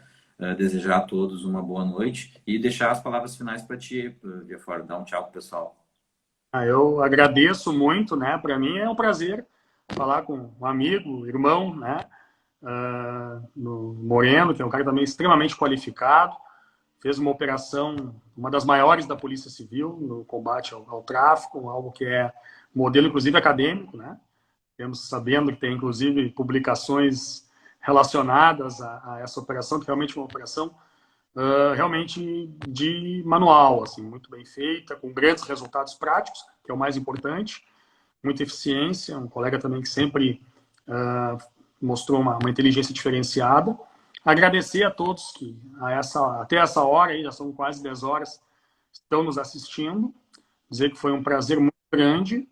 [SPEAKER 1] desejar a todos uma boa noite e deixar as palavras finais para ti, Viafore, dar um tchau pro pessoal.
[SPEAKER 2] Eu agradeço muito, né? Para mim é um prazer falar com um amigo, irmão, né? No Moreno, que é um cara também extremamente qualificado, fez uma operação, uma das maiores da Polícia Civil, no combate ao tráfico, algo que é modelo, inclusive, acadêmico, né? Temos sabendo que tem, inclusive, publicações relacionadas a essa operação, que realmente é uma operação realmente de manual, assim, muito bem feita, com grandes resultados práticos, que é o mais importante, muita eficiência, um colega também que sempre mostrou uma inteligência diferenciada. Agradecer a todos que até essa hora, aí, já são quase 10 horas, estão nos assistindo, dizer que foi um prazer muito grande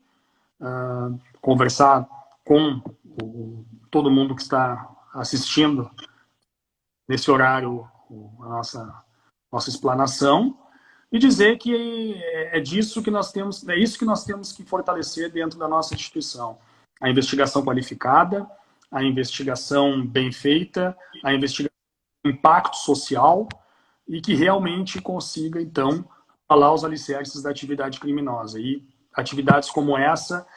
[SPEAKER 2] conversar com todo mundo que está assistindo nesse horário a nossa explanação, e dizer que é isso que nós temos que fortalecer dentro da nossa instituição. A investigação qualificada, a investigação bem feita, a investigação com impacto social e que realmente consiga, então, falar os alicerces da atividade criminosa. E atividades como essa,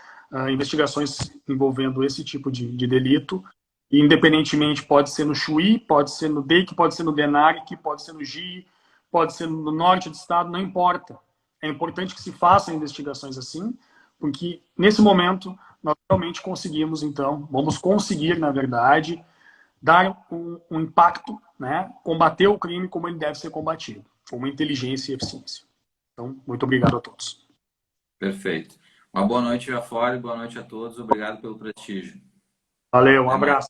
[SPEAKER 2] investigações envolvendo esse tipo de delito, independentemente, pode ser no Chuí, pode ser no DEIC, pode ser no DENARC, pode ser no GI, pode ser no norte do estado, não importa. É importante que se façam investigações assim, porque nesse momento nós realmente conseguimos, então, vamos conseguir, na verdade, dar um impacto, né? Combater o crime como ele deve ser combatido, com uma inteligência e eficiência. Então, muito obrigado a todos.
[SPEAKER 1] Perfeito. Uma boa noite, Viafore, boa noite a todos. Obrigado pelo prestígio.
[SPEAKER 2] Valeu, um abraço.